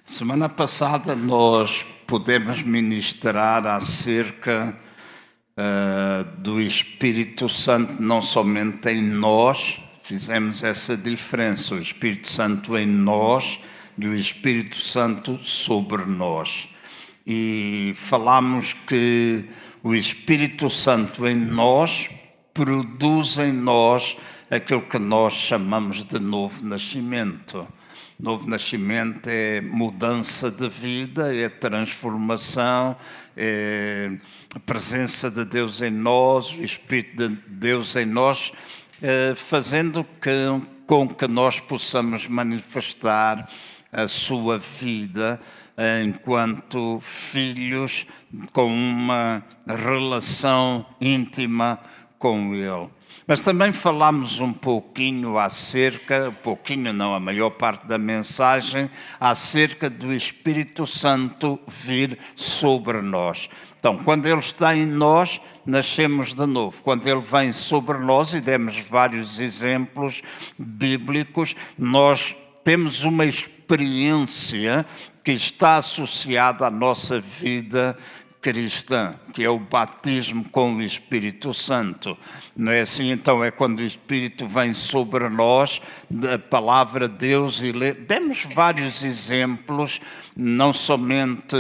Semana passada nós pudemos ministrar acerca do Espírito Santo não somente em nós, fizemos essa diferença, o Espírito Santo em nós e o Espírito Santo sobre nós. E falamos que o Espírito Santo em nós produz em nós aquilo que nós chamamos de novo nascimento. Novo nascimento é mudança de vida, é transformação, é a presença de Deus em nós, o Espírito de Deus em nós, fazendo com que nós possamos manifestar a sua vida enquanto filhos com uma relação íntima com Ele. Mas também falámos um pouquinho a maior parte da mensagem, acerca do Espírito Santo vir sobre nós. Então, quando Ele está em nós, nascemos de novo. Quando Ele vem sobre nós, e demos vários exemplos bíblicos, nós temos uma experiência que está associada à nossa vida cristã, que é o batismo com o Espírito Santo. Não é assim? Então é quando o Espírito vem sobre nós, a palavra de Deus, e demos vários exemplos, não somente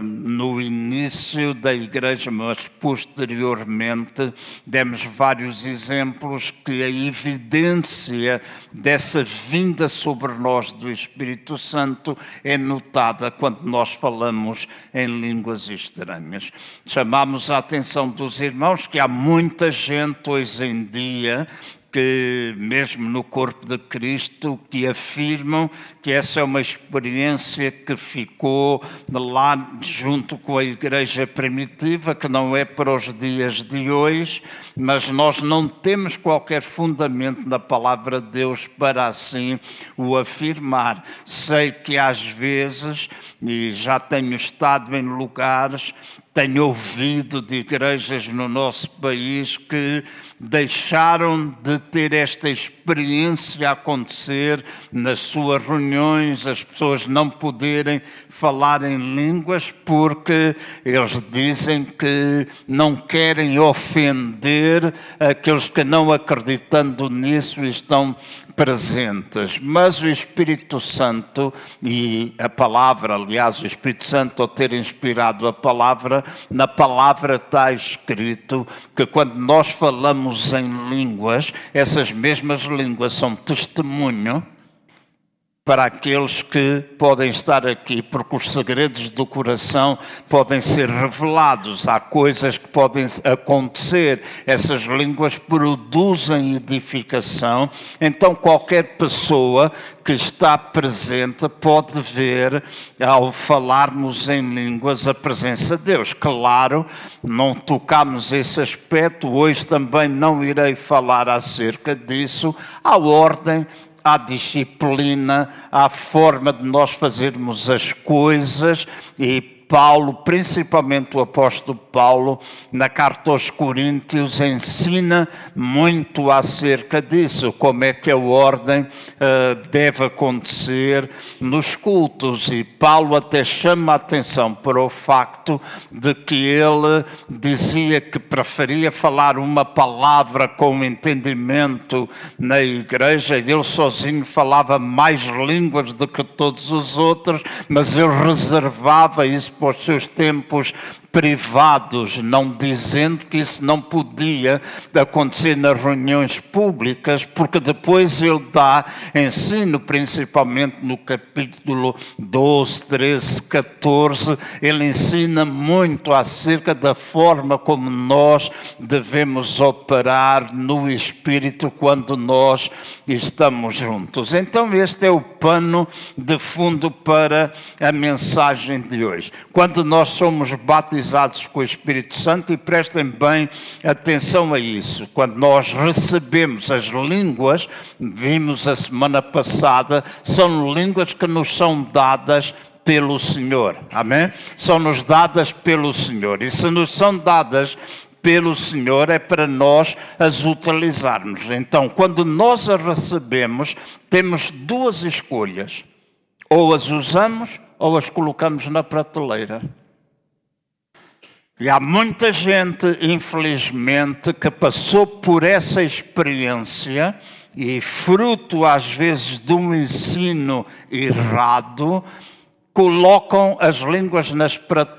no início da igreja, mas posteriormente, demos vários exemplos que a evidência dessa vinda sobre nós do Espírito Santo é notada quando nós falamos em línguas estranhas. Chamamos a atenção dos irmãos que há muita gente hoje em dia que, mesmo no corpo de Cristo, que afirmam que essa é uma experiência que ficou lá junto com a igreja primitiva, que não é para os dias de hoje, mas nós não temos qualquer fundamento na palavra de Deus para assim o afirmar. Sei que às vezes, e já tenho estado em lugares, tenho ouvido de igrejas no nosso país que deixaram de ter esta experiência a acontecer nas suas reuniões, as pessoas não poderem falar em línguas porque eles dizem que não querem ofender aqueles que, não acreditando nisso, estão presentes. Mas o Espírito Santo e a palavra, aliás, o Espírito Santo, ao ter inspirado a palavra, na palavra está escrito que quando nós falamos em línguas, essas mesmas línguas são testemunho para aqueles que podem estar aqui, porque os segredos do coração podem ser revelados, há coisas que podem acontecer, essas línguas produzem edificação, então qualquer pessoa que está presente pode ver, ao falarmos em línguas, a presença de Deus. Claro, não tocamos esse aspecto, hoje também não irei falar acerca disso, à ordem, à disciplina, à forma de nós fazermos as coisas. E Paulo, principalmente o apóstolo Paulo, na carta aos Coríntios, ensina muito acerca disso, como é que a ordem deve acontecer nos cultos. E Paulo até chama a atenção para o facto de que ele dizia que preferia falar uma palavra com entendimento na igreja. Ele sozinho falava mais línguas do que todos os outros, mas ele reservava isso para os seus tempos privados, não dizendo que isso não podia acontecer nas reuniões públicas, porque depois ele dá ensino, principalmente no capítulo 12, 13, 14, ele ensina muito acerca da forma como nós devemos operar no Espírito quando nós estamos juntos. Então este é o pano de fundo para a mensagem de hoje. Quando nós somos batizados com o Espírito Santo, e prestem bem atenção a isso, quando nós recebemos as línguas, vimos a semana passada, são línguas que nos são dadas pelo Senhor, amém? São-nos dadas pelo Senhor, e se nos são dadas pelo Senhor é para nós as utilizarmos. Então, quando nós as recebemos, temos duas escolhas. Ou as usamos ou as colocamos na prateleira. E há muita gente, infelizmente, que passou por essa experiência e, fruto às vezes de um ensino errado, colocam as línguas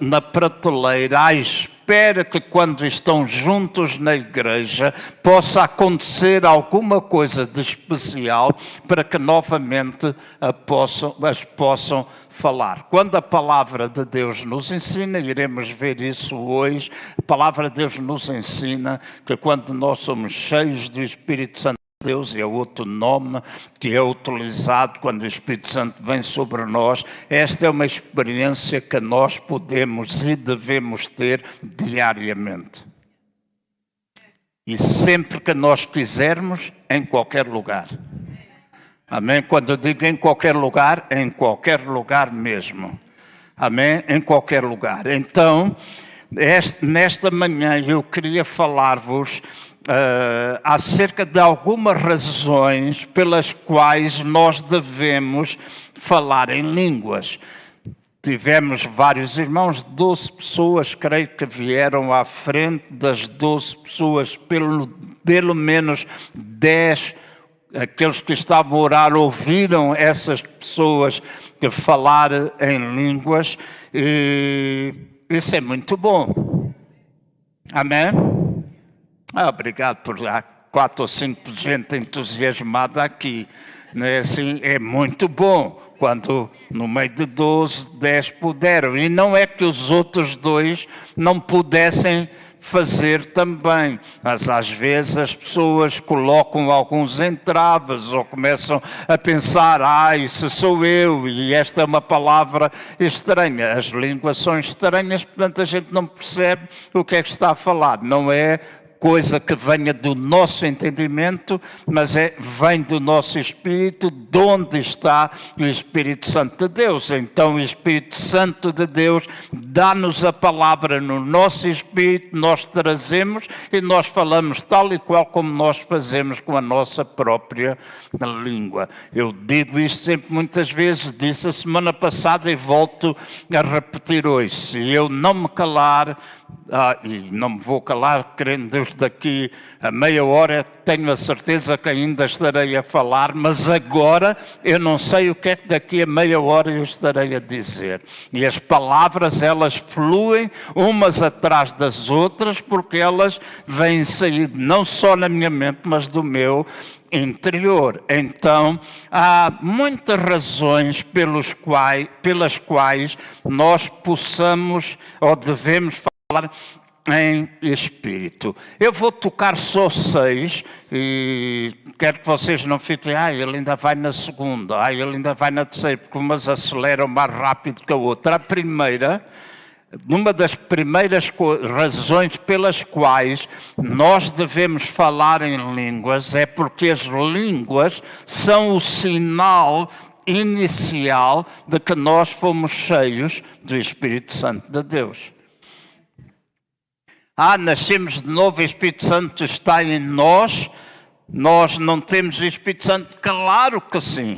na prateleira à espera que, quando estão juntos na igreja, possa acontecer alguma coisa de especial para que novamente as possam falar. Quando a palavra de Deus nos ensina, iremos ver isso hoje, a palavra de Deus nos ensina que quando nós somos cheios do Espírito Santo, Deus é outro nome que é utilizado quando o Espírito Santo vem sobre nós. Esta é uma experiência que nós podemos e devemos ter diariamente. E sempre que nós quisermos, em qualquer lugar. Amém? Quando eu digo em qualquer lugar mesmo. Amém? Em qualquer lugar. Então, nesta manhã eu queria falar-vos acerca de algumas razões pelas quais nós devemos falar em línguas. Tivemos vários irmãos, 12 pessoas, creio que vieram à frente. Das 12 pessoas, pelo menos 10, aqueles que estavam a orar, ouviram essas pessoas que falar em línguas. E isso é muito bom. Amém? Obrigado por lá, 4 ou 5 gente entusiasmada aqui. Não é assim? É muito bom quando no meio de 12, 10 puderam. E não é que os outros 2 não pudessem fazer também, mas às vezes as pessoas colocam alguns entraves ou começam a pensar, isso sou eu, e esta é uma palavra estranha. As línguas são estranhas, portanto a gente não percebe o que é que está a falar. Não é coisa que venha do nosso entendimento, mas vem do nosso espírito, de onde está o Espírito Santo de Deus. Então o Espírito Santo de Deus dá-nos a palavra no nosso espírito, nós trazemos e nós falamos tal e qual como nós fazemos com a nossa própria língua. Eu digo isto sempre muitas vezes, disse a semana passada e volto a repetir hoje. Se eu não me calar, e não me vou calar, querendo Deus, daqui a meia hora tenho a certeza que ainda estarei a falar, mas agora eu não sei o que é que daqui a meia hora eu estarei a dizer. E as palavras, elas fluem umas atrás das outras, porque elas vêm sair não só na minha mente, mas do meu interior. Então, há muitas razões pelas quais nós possamos ou devemos falar em espírito. Eu vou tocar só 6 e quero que vocês não fiquem, ele ainda vai na segunda, ele ainda vai na terceira, porque umas aceleram mais rápido que a outra. A primeira, uma das primeiras razões pelas quais nós devemos falar em línguas é porque as línguas são o sinal inicial de que nós fomos cheios do Espírito Santo de Deus. Nascemos de novo, o Espírito Santo está em nós. Nós não temos o Espírito Santo? Claro que sim.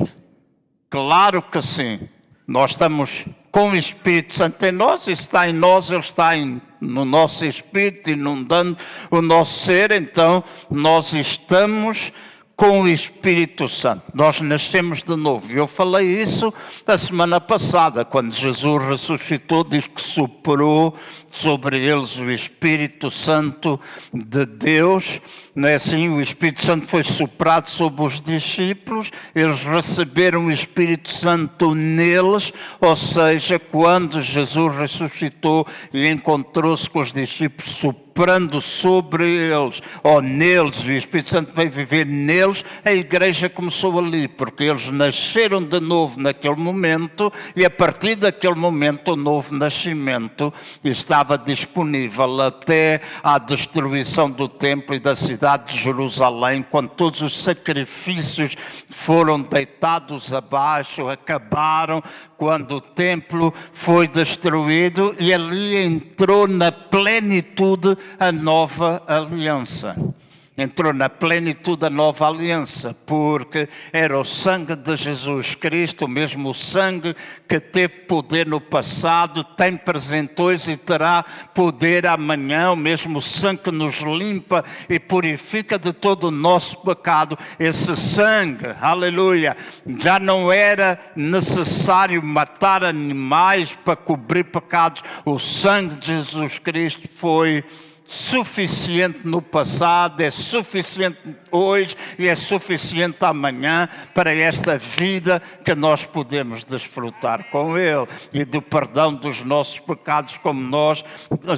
Claro que sim. Nós estamos com o Espírito Santo em nós, e está em nós, ele está no nosso espírito, inundando o nosso ser. Então, nós estamos com o Espírito Santo. Nós nascemos de novo. Eu falei isso da semana passada, quando Jesus ressuscitou, diz que soprou sobre eles o Espírito Santo de Deus. Não é assim? O Espírito Santo foi soprado sobre os discípulos, eles receberam o Espírito Santo neles, ou seja, quando Jesus ressuscitou e encontrou-se com os discípulos, soprando sobre eles, ou neles, o Espírito Santo veio viver neles, a igreja começou ali, porque eles nasceram de novo naquele momento, e a partir daquele momento o novo nascimento estava disponível até à destruição do templo e da cidade de Jerusalém, quando todos os sacrifícios foram deitados abaixo, acabaram, quando o templo foi destruído, e ali entrou na plenitude a nova aliança. entrou na plenitude da nova aliança, porque era o sangue de Jesus Cristo, o mesmo sangue que teve poder no passado, tem presente hoje e terá poder amanhã, o mesmo sangue que nos limpa e purifica de todo o nosso pecado. Esse sangue, aleluia, já não era necessário matar animais para cobrir pecados. O sangue de Jesus Cristo foi suficiente no passado, é suficiente hoje e é suficiente amanhã para esta vida que nós podemos desfrutar com Ele e do perdão dos nossos pecados, como nós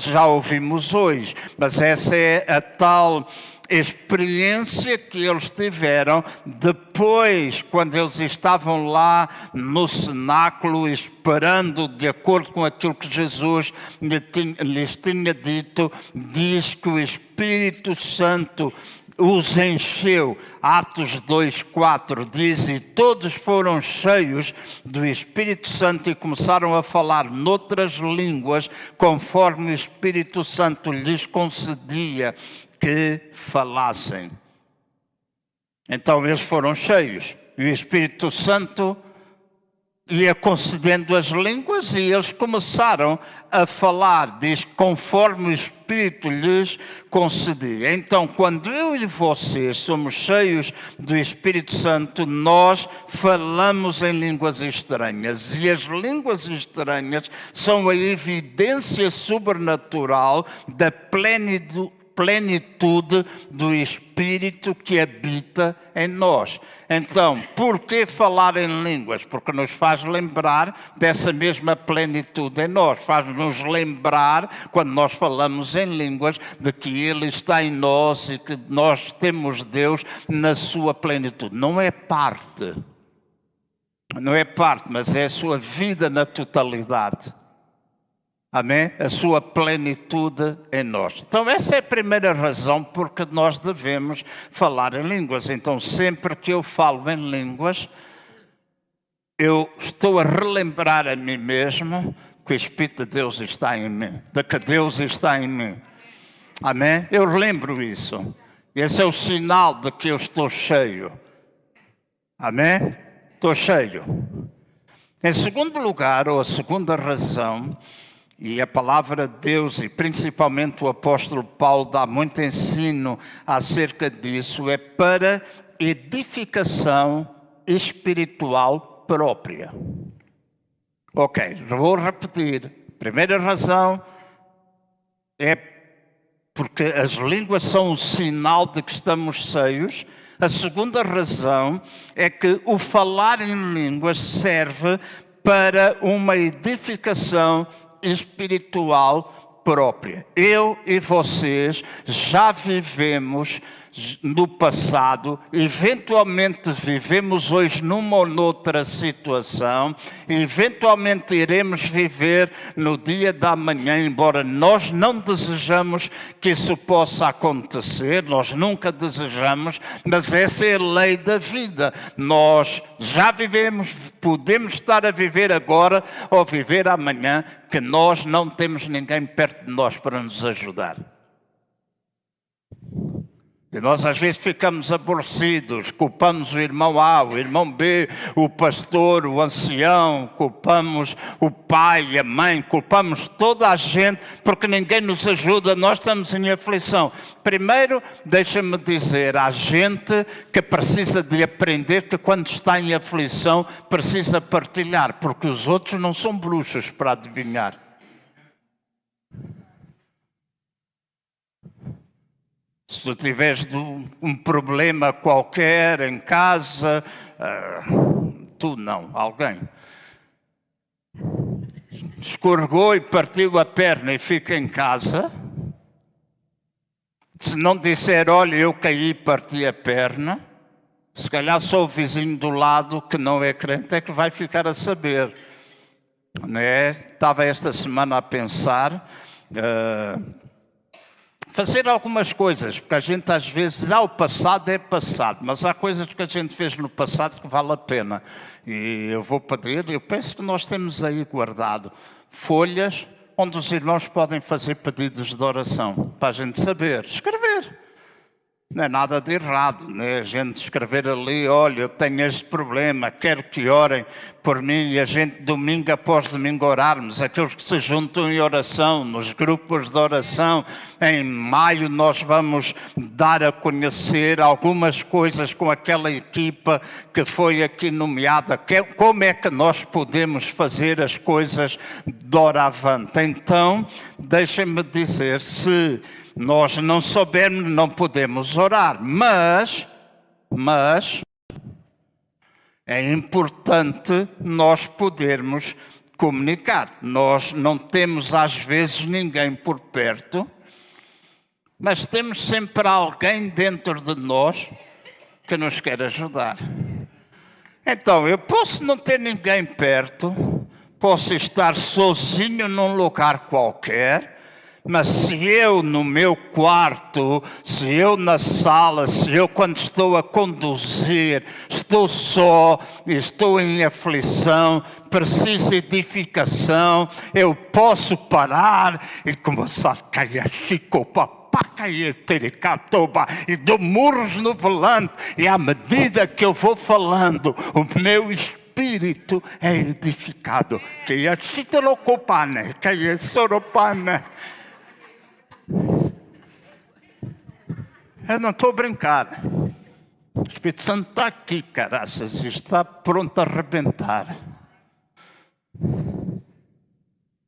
já ouvimos hoje. Mas essa é a tal experiência que eles tiveram depois, quando eles estavam lá no cenáculo esperando, de acordo com aquilo que Jesus lhes tinha dito. Diz que o Espírito Santo os encheu. Atos 2:4 diz: e todos foram cheios do Espírito Santo e começaram a falar noutras línguas, conforme o Espírito Santo lhes concedia que falassem. Então eles foram cheios e o Espírito Santo ia concedendo as línguas e eles começaram a falar, diz, conforme o Espírito lhes concedia. Então, quando eu e vocês somos cheios do Espírito Santo, nós falamos em línguas estranhas. E as línguas estranhas são a evidência sobrenatural da plenitude do Espírito que habita em nós. Então, por que falar em línguas? Porque nos faz lembrar dessa mesma plenitude em nós. Faz-nos lembrar, quando nós falamos em línguas, de que Ele está em nós e que nós temos Deus na sua plenitude. Não é parte, mas é a sua vida na totalidade. Amém? A sua plenitude em nós. Então essa é a primeira razão porque nós devemos falar em línguas. Então sempre que eu falo em línguas, eu estou a relembrar a mim mesmo que o Espírito de Deus está em mim, de que Deus está em mim. Amém? Eu lembro isso. Esse é o sinal de que eu estou cheio. Amém? Estou cheio. Em segundo lugar, ou a segunda razão, e a palavra de Deus, e principalmente o apóstolo Paulo, dá muito ensino acerca disso, é para edificação espiritual própria. Ok, vou repetir. Primeira razão é porque as línguas são um sinal de que estamos cheios. A segunda razão é que o falar em línguas serve para uma edificação espiritual própria. Eu e vocês já vivemos no passado, eventualmente vivemos hoje numa ou noutra situação, eventualmente iremos viver no dia da manhã, embora nós não desejamos que isso possa acontecer, nós nunca desejamos, mas essa é a lei da vida. Nós já vivemos, podemos estar a viver agora ou viver amanhã, que nós não temos ninguém perto de nós para nos ajudar. E nós às vezes ficamos aborrecidos, culpamos o irmão A, o irmão B, o pastor, o ancião, culpamos o pai, a mãe, culpamos toda a gente porque ninguém nos ajuda, nós estamos em aflição. Primeiro, deixa-me dizer, há gente que precisa de aprender que quando está em aflição precisa partilhar, porque os outros não são bruxos para adivinhar. Se tu tiveres um problema qualquer em casa, tu não, alguém escorregou e partiu a perna e fica em casa, se não disser, olha, eu caí e parti a perna, se calhar só o vizinho do lado que não é crente é que vai ficar a saber. Não é? Estava esta semana a pensar... fazer algumas coisas, porque a gente às vezes, o passado é passado, mas há coisas que a gente fez no passado que vale a pena. E eu vou pedir, eu penso que nós temos aí guardado folhas onde os irmãos podem fazer pedidos de oração, para a gente saber, escrever. Não é nada de errado, né? A gente escrever ali, olha, eu tenho este problema, quero que orem por mim, e a gente domingo após domingo orarmos. Aqueles que se juntam em oração, nos grupos de oração, em maio nós vamos dar a conhecer algumas coisas com aquela equipa que foi aqui nomeada. Como é que nós podemos fazer as coisas doravante? Então, deixem-me dizer, se nós não soubermos, não podemos orar, mas é importante nós podermos comunicar. Nós não temos às vezes ninguém por perto, mas temos sempre alguém dentro de nós que nos quer ajudar. Então, eu posso não ter ninguém perto, posso estar sozinho num lugar qualquer, mas se eu no meu quarto, se eu na sala, se eu quando estou a conduzir, estou só, estou em aflição, preciso edificação, eu posso parar e começar a cair e dou murros no volante, e à medida que eu vou falando, o meu espírito é edificado. Eu não estou a brincar. O Espírito Santo está aqui, caraças, e está pronto a arrebentar.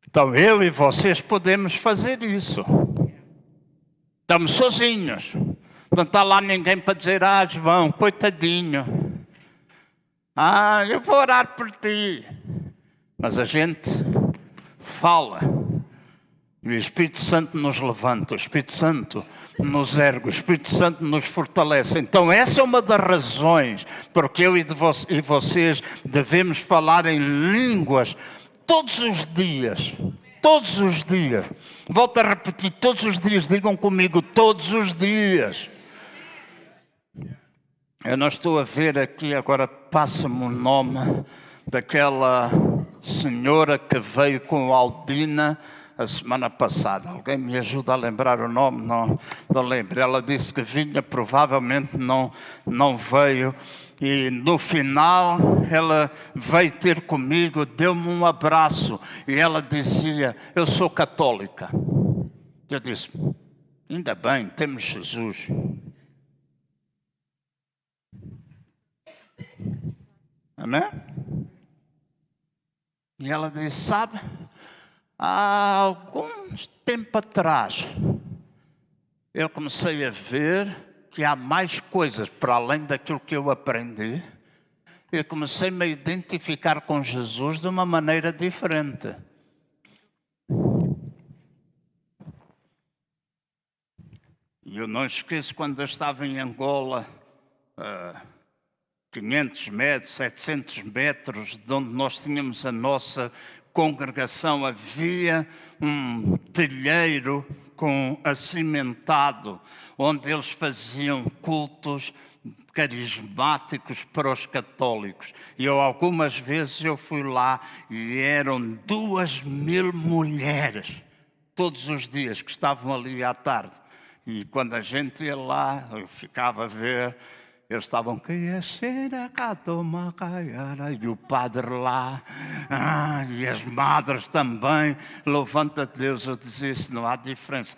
Então eu e vocês podemos fazer isso. Estamos sozinhos. Não está lá ninguém para dizer, João, coitadinho. Eu vou orar por ti. Mas a gente fala. E o Espírito Santo nos levanta, o Espírito Santo nos ergue, o Espírito Santo nos fortalece. Então essa é uma das razões porque eu e vocês devemos falar em línguas todos os dias. Todos os dias. Volto a repetir, todos os dias. Digam comigo, todos os dias. Eu não estou a ver aqui, agora passa-me o nome daquela senhora que veio com Aldina a semana passada. Alguém me ajuda a lembrar o nome? Não lembro. Ela disse que vinha, provavelmente não veio. E no final ela veio ter comigo, deu-me um abraço. E ela dizia, eu sou católica. Eu disse, ainda bem, temos Jesus. Amém? E ela disse, sabe, há algum tempo atrás, eu comecei a ver que há mais coisas para além daquilo que eu aprendi. Eu comecei-me a identificar com Jesus de uma maneira diferente. E eu não esqueço quando eu estava em Angola, 500 metros, 700 metros de onde nós tínhamos a nossa congregação, havia um telheiro acimentado, onde eles faziam cultos carismáticos para os católicos. E algumas vezes eu fui lá e eram 2.000 mulheres, todos os dias, que estavam ali à tarde. E quando a gente ia lá, eu ficava a ver, eles estavam, e o padre lá, e as madres também, louvando a Deus. Eu dizia, isso não há diferença.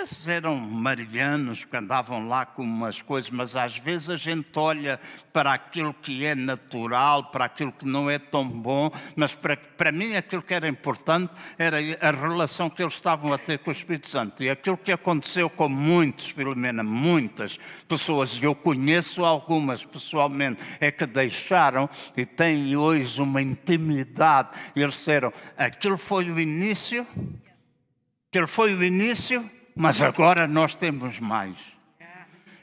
Esses eram marianos que andavam lá com umas coisas, mas às vezes a gente olha para aquilo que é natural, para aquilo que não é tão bom, mas para mim aquilo que era importante era a relação que eles estavam a ter com o Espírito Santo. E aquilo que aconteceu com muitos, Filomena, muitas pessoas, e eu conheço algumas pessoalmente, é que deixaram e têm hoje uma intimidade. E eles disseram, aquilo foi o início, mas agora nós temos mais.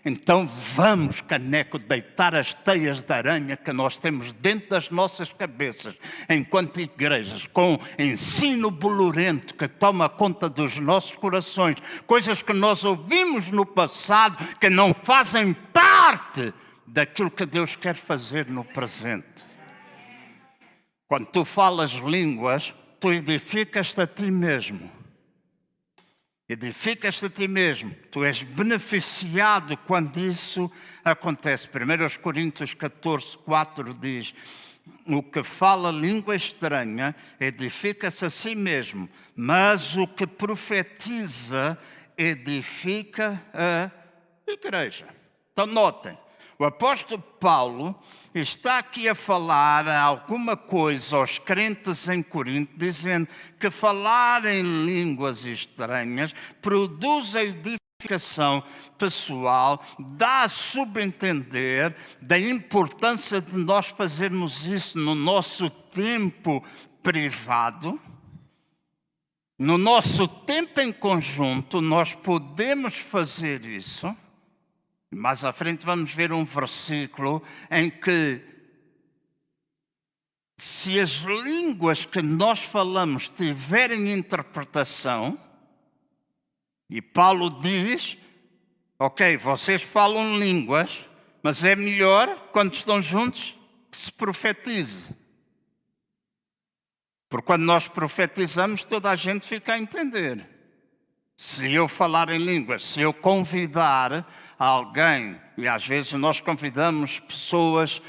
Então vamos, caneco, deitar as teias de aranha que nós temos dentro das nossas cabeças, enquanto igrejas, com ensino bolorento que toma conta dos nossos corações, coisas que nós ouvimos no passado, que não fazem parte daquilo que Deus quer fazer no presente. Quando tu falas línguas, tu edificas-te a ti mesmo. Edificas-te a ti mesmo. Tu és beneficiado quando isso acontece. 1 Coríntios 14, 4 diz: o que fala língua estranha edifica-se a si mesmo, mas o que profetiza edifica a igreja. Então notem, o apóstolo Paulo está aqui a falar alguma coisa aos crentes em Corinto, dizendo que falar em línguas estranhas produz a edificação pessoal, dá a subentender da importância de nós fazermos isso no nosso tempo privado. No nosso tempo em conjunto, nós podemos fazer isso. Mais à frente vamos ver um versículo em que, se as línguas que nós falamos tiverem interpretação, e Paulo diz, ok, vocês falam línguas, mas é melhor, quando estão juntos, que se profetize. Porque quando nós profetizamos, toda a gente fica a entender. Se eu falar em línguas, se eu convidar alguém, e às vezes nós convidamos pessoas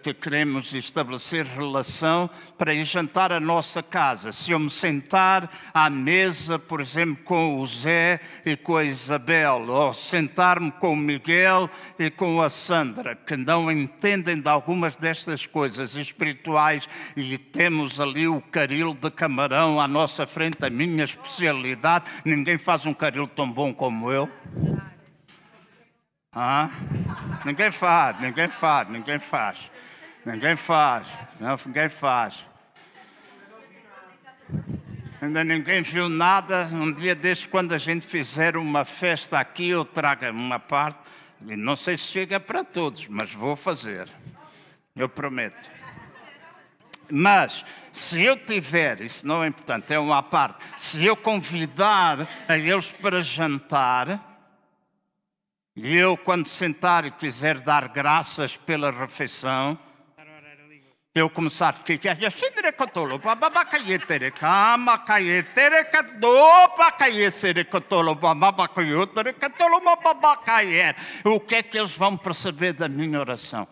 que queremos estabelecer relação para ir jantar à nossa casa. Se eu me sentar à mesa, por exemplo, com o Zé e com a Isabel, ou sentar-me com o Miguel e com a Sandra, que não entendem de algumas destas coisas espirituais, e temos ali o caril de camarão à nossa frente, a minha especialidade, ninguém faz um caril tão bom como eu. Ninguém faz. Ainda ninguém viu nada. Um dia desses, quando a gente fizer uma festa aqui, eu trago uma parte. E não sei se chega para todos, mas vou fazer. Eu prometo. Mas, se eu tiver, isso não é importante, é uma parte. Se eu convidar a eles para jantar, e eu, quando sentar e quiser dar graças pela refeição, eu começar a ficar... O que é que eles vão perceber da minha oração?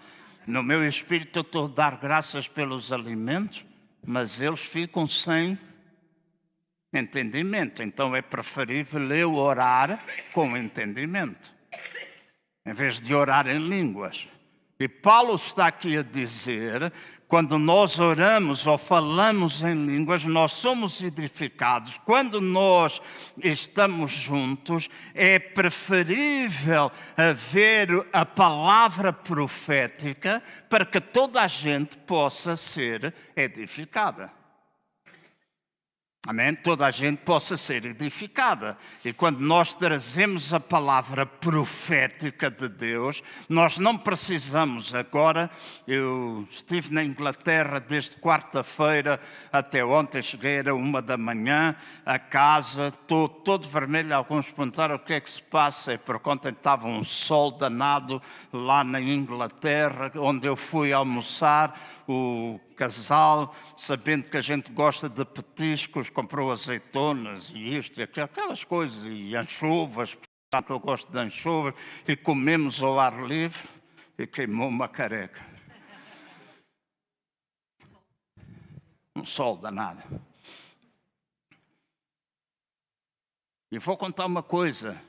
No meu espírito eu estou a dar graças pelos alimentos, mas eles ficam sem entendimento. Então é preferível eu orar com entendimento, em vez de orar em línguas. E Paulo está aqui a dizer, quando nós oramos ou falamos em línguas, nós somos edificados. Quando nós estamos juntos, é preferível haver a palavra profética para que toda a gente possa ser edificada. Amém? Toda a gente possa ser edificada. E quando nós trazemos a palavra profética de Deus, nós não precisamos agora... Eu estive na Inglaterra desde quarta-feira até ontem, cheguei, era 1 da manhã, a casa, estou todo vermelho. Alguns perguntaram o que é que se passa. É por conta que estava um sol danado lá na Inglaterra, onde eu fui almoçar. O casal, sabendo que a gente gosta de petiscos, comprou azeitonas e isto e aquelas coisas, e anchovas, porque eu gosto de anchovas, e comemos ao ar livre, e queimou uma careca. Um sol danado. E vou contar uma coisa,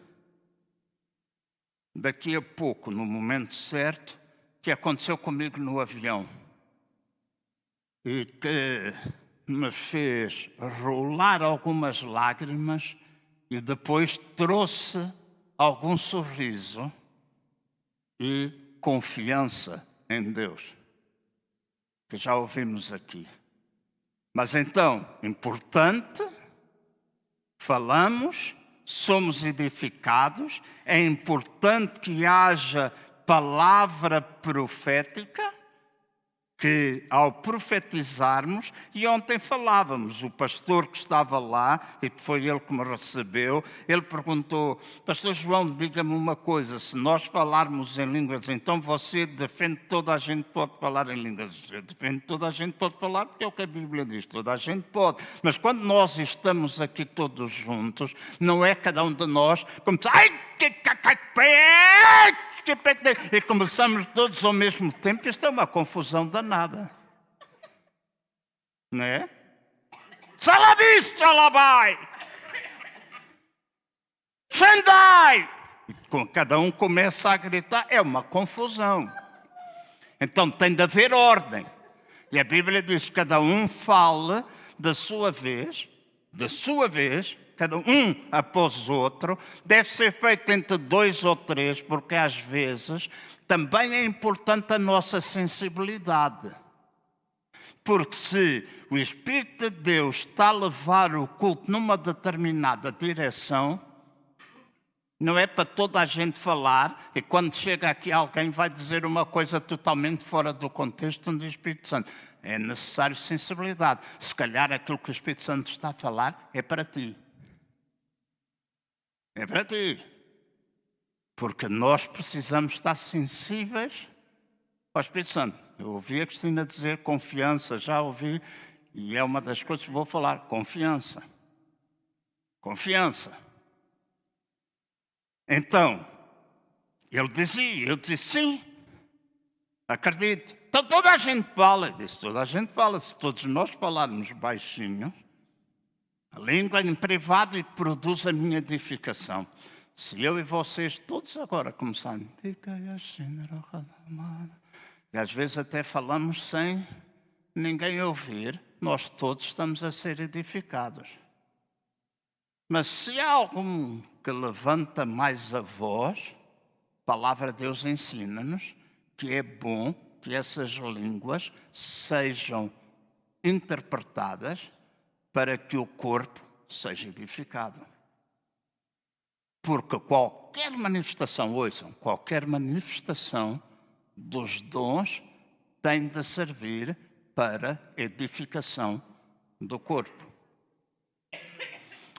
daqui a pouco, no momento certo, que aconteceu comigo no avião. E que me fez rolar algumas lágrimas e depois trouxe algum sorriso e confiança em Deus, que já ouvimos aqui. Mas então, importante, falamos, somos edificados, é importante que haja palavra profética, que ao profetizarmos, e ontem falávamos, o pastor que estava lá, e que foi ele que me recebeu, ele perguntou: Pastor João, diga-me uma coisa, se nós falarmos em línguas, então você defende que toda a gente pode falar em línguas? Eu defendo que toda a gente pode falar, porque é o que a Bíblia diz, toda a gente pode. Mas quando nós estamos aqui todos juntos, não é cada um de nós como e começamos todos ao mesmo tempo. Isto é uma confusão danada, não é? Salabis, salabai! Xandai! E cada um começa a gritar, é uma confusão. Então tem de haver ordem. E a Bíblia diz que cada um fala da sua vez, cada um após o outro, deve ser feito entre 2 ou 3, porque às vezes também é importante a nossa sensibilidade. Porque se o Espírito de Deus está a levar o culto numa determinada direção, não é para toda a gente falar, e quando chega aqui alguém vai dizer uma coisa totalmente fora do contexto do Espírito Santo. É necessário sensibilidade. Se calhar aquilo que o Espírito Santo está a falar é para ti. É para ti. Porque nós precisamos estar sensíveis ao Espírito Santo. Eu ouvi a Cristina dizer confiança, já ouvi, e é uma das coisas que vou falar, confiança. Confiança. Então, eu disse sim, acredito. Então toda a gente fala, eu disse, toda a gente fala, se todos nós falarmos baixinho, a língua em privado e produz a minha edificação. Se eu e vocês todos agora começarmos, e às vezes até falamos sem ninguém ouvir, nós todos estamos a ser edificados. Mas se há algum que levanta mais a voz, a palavra de Deus ensina-nos que é bom que essas línguas sejam interpretadas para que o corpo seja edificado. Porque qualquer manifestação, ouçam, qualquer manifestação dos dons tem de servir para edificação do corpo.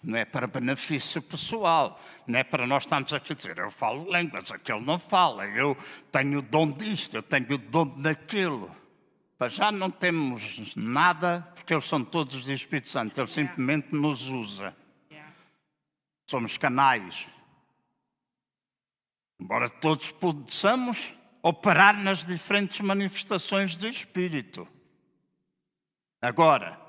Não é para benefício pessoal, não é para nós estarmos aqui a dizer, eu falo línguas, aquele não fala, eu tenho o dom disto, eu tenho o dom daquilo. Já não temos nada, porque eles são todos do Espírito Santo, ele simplesmente nos usa. Somos canais. Embora todos possamos operar nas diferentes manifestações do Espírito. Agora,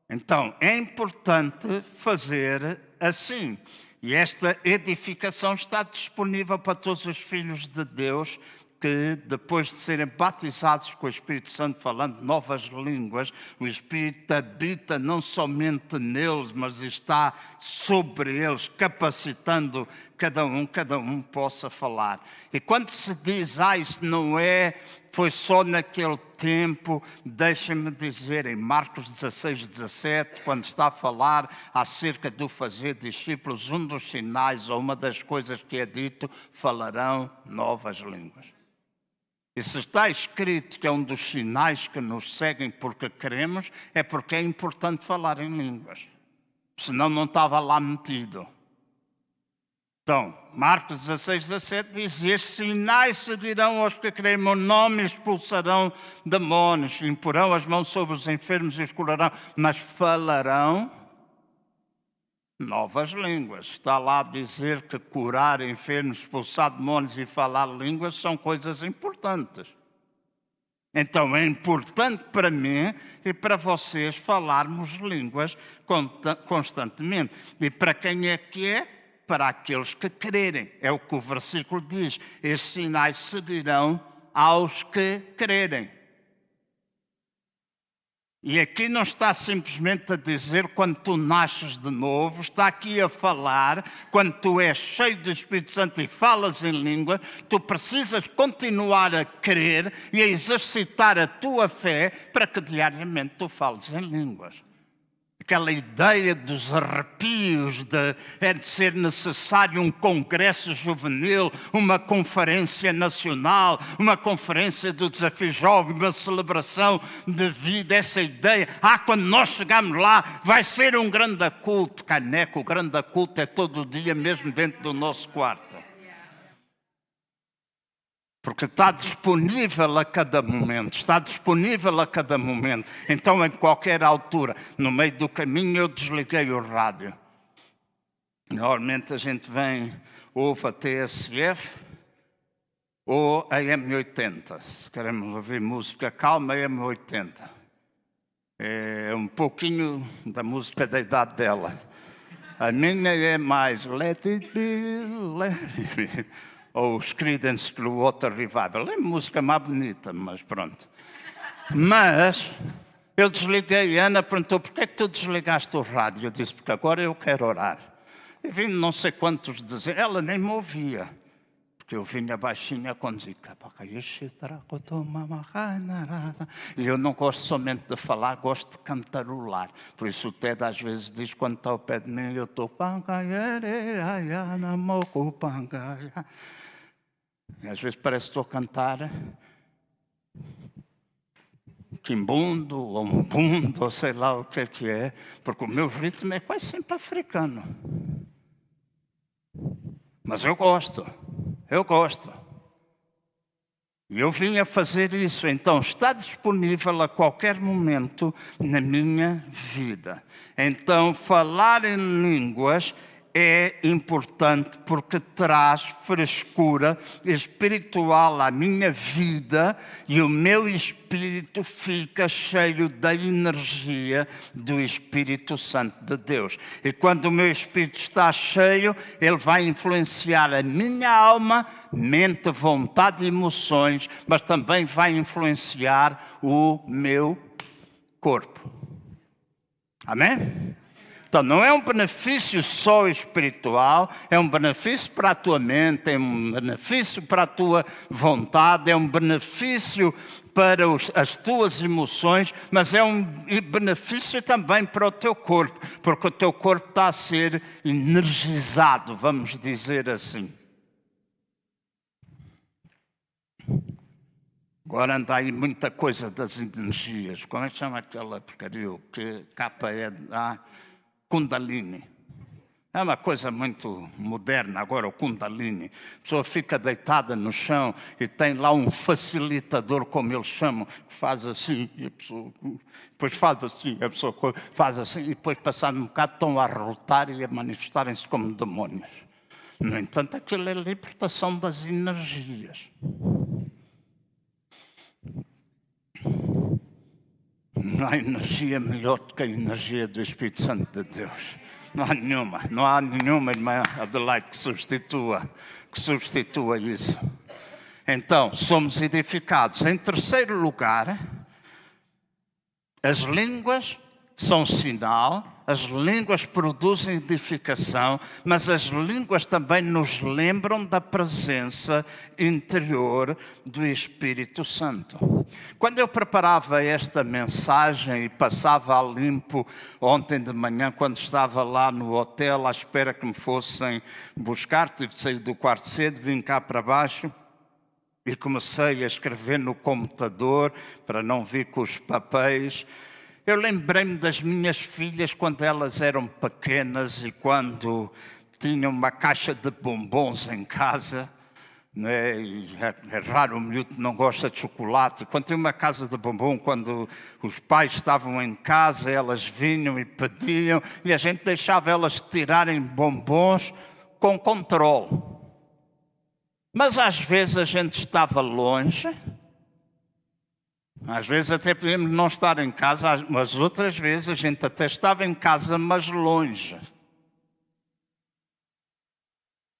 então, é importante fazer assim. E esta edificação está disponível para todos os filhos de Deus que, depois de serem batizados com o Espírito Santo, falando novas línguas, o Espírito habita não somente neles, mas está sobre eles, capacitando cada um possa falar. E quando se diz, isso não foi só naquele tempo, deixem-me dizer, em Marcos 16, 17, quando está a falar acerca do fazer discípulos, um dos sinais, ou uma das coisas que é dito, falarão novas línguas. E se está escrito que é um dos sinais que nos seguem porque queremos, é porque é importante falar em línguas. Senão não estava lá metido. Então, Marcos 16, 17 diz, estes sinais seguirão aos que creem, meu nome expulsarão demónios, imporão as mãos sobre os enfermos e os curarão, mas falarão novas línguas. Está lá a dizer que curar enfermos, expulsar demónios e falar línguas são coisas importantes. Então é importante para mim e para vocês falarmos línguas constantemente. E para quem é que é? Para aqueles que crerem. É o que o versículo diz. Esses sinais seguirão aos que crerem. E aqui não está simplesmente a dizer quando tu nasces de novo, está aqui a falar quando tu és cheio do Espírito Santo e falas em língua, tu precisas continuar a crer e a exercitar a tua fé para que diariamente tu fales em línguas. Aquela ideia dos arrepios, de ser necessário um congresso juvenil, uma conferência nacional, uma conferência do desafio jovem, uma celebração de vida, essa ideia. Quando nós chegamos lá, vai ser um grande culto. Caneco, o grande culto é todo dia, mesmo dentro do nosso quarto. Porque está disponível a cada momento, está disponível a cada momento. Então, em qualquer altura, no meio do caminho, eu desliguei o rádio. Normalmente a gente ouve a TSF ou a M80. Se queremos ouvir música calma, a M80. É um pouquinho da música da idade dela. A minha é mais Let It Be, Let It Be. Ou os Creedence Clearwater Revival. É música mais bonita, mas pronto. Mas eu desliguei. A Ana perguntou, porquê é que tu desligaste o rádio? Eu disse, porque agora eu quero orar. E vim não sei quantos dizer. Ela nem me ouvia. Porque eu vinha baixinha quando dizia. E eu não gosto somente de falar, gosto de cantarolar. Por isso o Ted às vezes diz, quando está ao pé de mim, eu estou... E às vezes parece que estou a cantar quimbundo, ou umbundo, ou sei lá o que é, porque o meu ritmo é quase sempre africano. Mas eu gosto. E eu vim a fazer isso, então está disponível a qualquer momento na minha vida. Então, falar em línguas é importante porque traz frescura espiritual à minha vida e o meu espírito fica cheio da energia do Espírito Santo de Deus. E quando o meu espírito está cheio, ele vai influenciar a minha alma, mente, vontade e emoções, mas também vai influenciar o meu corpo. Amém? Então, não é um benefício só espiritual, é um benefício para a tua mente, é um benefício para a tua vontade, é um benefício para as tuas emoções, mas é um benefício também para o teu corpo, porque o teu corpo está a ser energizado, vamos dizer assim. Agora anda aí muita coisa das energias. Como é que chama aquela porcaria? Que capa é... Kundalini. É uma coisa muito moderna agora, o Kundalini. A pessoa fica deitada no chão e tem lá um facilitador, como eles chamam, que faz assim, e a pessoa depois faz assim, a pessoa faz assim, e depois, passado um bocado, estão a rotar e a manifestarem-se como demónios. No entanto, aquilo é a libertação das energias. Não há energia melhor do que a energia do Espírito Santo de Deus. Não há nenhuma, irmã Adelaide, que substitua isso. Então, somos edificados. Em terceiro lugar, as línguas são sinal, as línguas produzem edificação, mas as línguas também nos lembram da presença interior do Espírito Santo. Quando eu preparava esta mensagem e passava a limpo ontem de manhã, quando estava lá no hotel à espera que me fossem buscar, tive de sair do quarto cedo, vim cá para baixo e comecei a escrever no computador para não vir com os papéis. Eu lembrei-me das minhas filhas quando elas eram pequenas e quando tinham uma caixa de bombons em casa. Né? É raro, o miúdo não gosta de chocolate. Quando tinha uma casa de bombom, quando os pais estavam em casa, elas vinham e pediam, e a gente deixava elas tirarem bombons com controle. Mas às vezes a gente estava longe, às vezes até podíamos não estar em casa, mas outras vezes a gente até estava em casa, mas longe.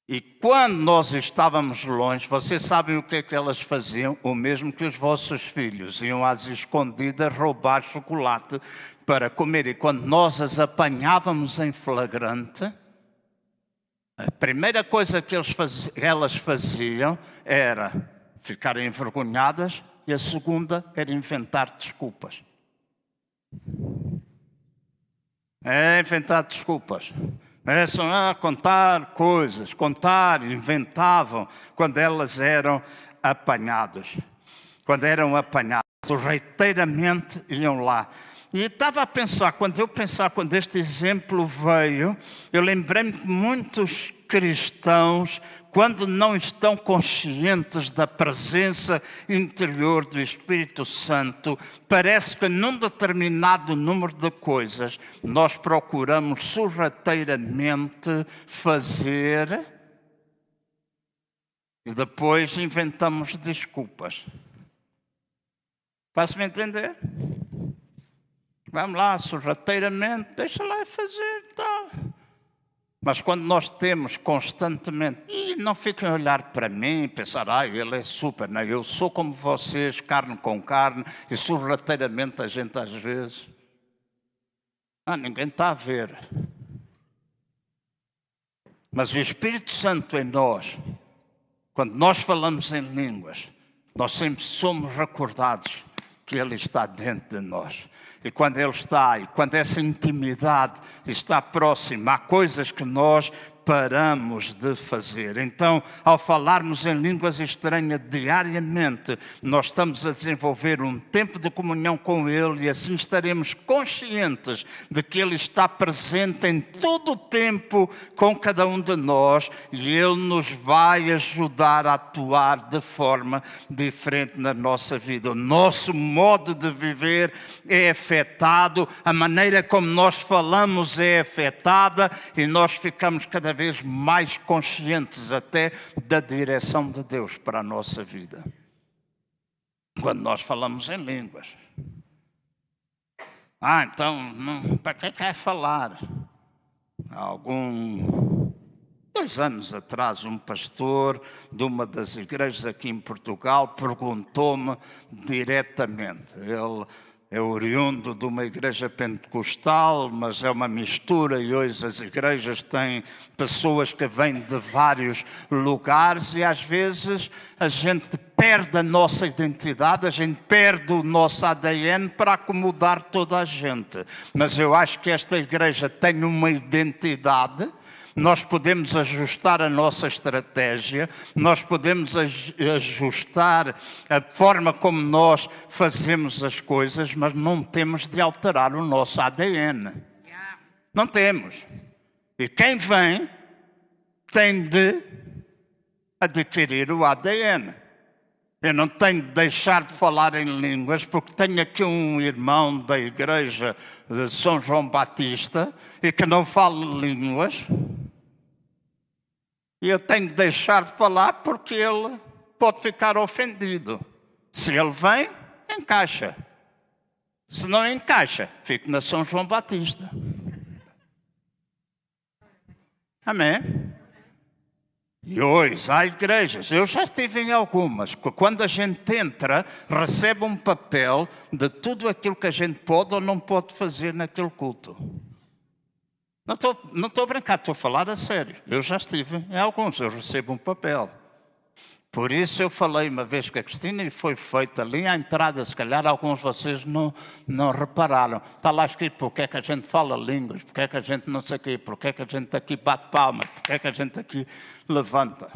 E quando nós estávamos longe, vocês sabem o que é que elas faziam? O mesmo que os vossos filhos. Iam às escondidas roubar chocolate para comer. E quando nós as apanhávamos em flagrante, a primeira coisa que elas faziam era ficarem envergonhadas e a segunda era inventar desculpas. É inventar desculpas. É só contar coisas, inventavam quando elas eram apanhadas. Quando eram apanhadas, reiteiramente iam lá. E estava a pensar, quando este exemplo veio, eu lembrei-me que muitos cristãos, quando não estão conscientes da presença interior do Espírito Santo, parece que num determinado número de coisas, nós procuramos sorrateiramente fazer e depois inventamos desculpas. Faço-me entender? Vamos lá, sorrateiramente, deixa lá fazer, tal. Mas quando nós temos constantemente, e não fiquem a olhar para mim e pensar, ele é super, não, eu sou como vocês, carne com carne, e sorrateiramente a gente às vezes, ninguém está a ver. Mas o Espírito Santo em nós, quando nós falamos em línguas, nós sempre somos recordados que Ele está dentro de nós. E quando Ele está, e quando essa intimidade está próxima, há coisas que nós paramos de fazer. Então, ao falarmos em línguas estranhas diariamente, nós estamos a desenvolver um tempo de comunhão com Ele e assim estaremos conscientes de que Ele está presente em todo o tempo com cada um de nós e Ele nos vai ajudar a atuar de forma diferente na nossa vida. O nosso modo de viver é afetado, a maneira como nós falamos é afetada e nós ficamos cada vez mais conscientes até da direção de Deus para a nossa vida. Quando nós falamos em línguas. Então, para que quer falar? Há 2 anos atrás, um pastor de uma das igrejas aqui em Portugal perguntou-me diretamente. Ele é oriundo de uma igreja pentecostal, mas é uma mistura e hoje as igrejas têm pessoas que vêm de vários lugares e às vezes a gente perde a nossa identidade, a gente perde o nosso ADN para acomodar toda a gente. Mas eu acho que esta igreja tem uma identidade. Nós podemos ajustar a nossa estratégia, nós podemos ajustar a forma como nós fazemos as coisas, mas não temos de alterar o nosso ADN. Não temos. E quem vem tem de adquirir o ADN. Eu não tenho de deixar de falar em línguas, porque tenho aqui um irmão da igreja de São João Batista e que não fala línguas. E eu tenho de deixar de falar porque ele pode ficar ofendido. Se ele vem, encaixa. Se não encaixa, fico na São João Batista. Amém? E hoje há igrejas, eu já estive em algumas, que quando a gente entra, recebe um papel de tudo aquilo que a gente pode ou não pode fazer naquele culto. Não estou a brincar, estou a falar a sério. Eu já estive em alguns, eu recebo um papel. Por isso eu falei uma vez com a Cristina e foi feita ali à entrada, se calhar alguns de vocês não repararam. Está lá escrito porque é que a gente fala línguas, porque é que a gente não sei o quê, porque é que a gente aqui bate palmas, porque é que a gente aqui levanta.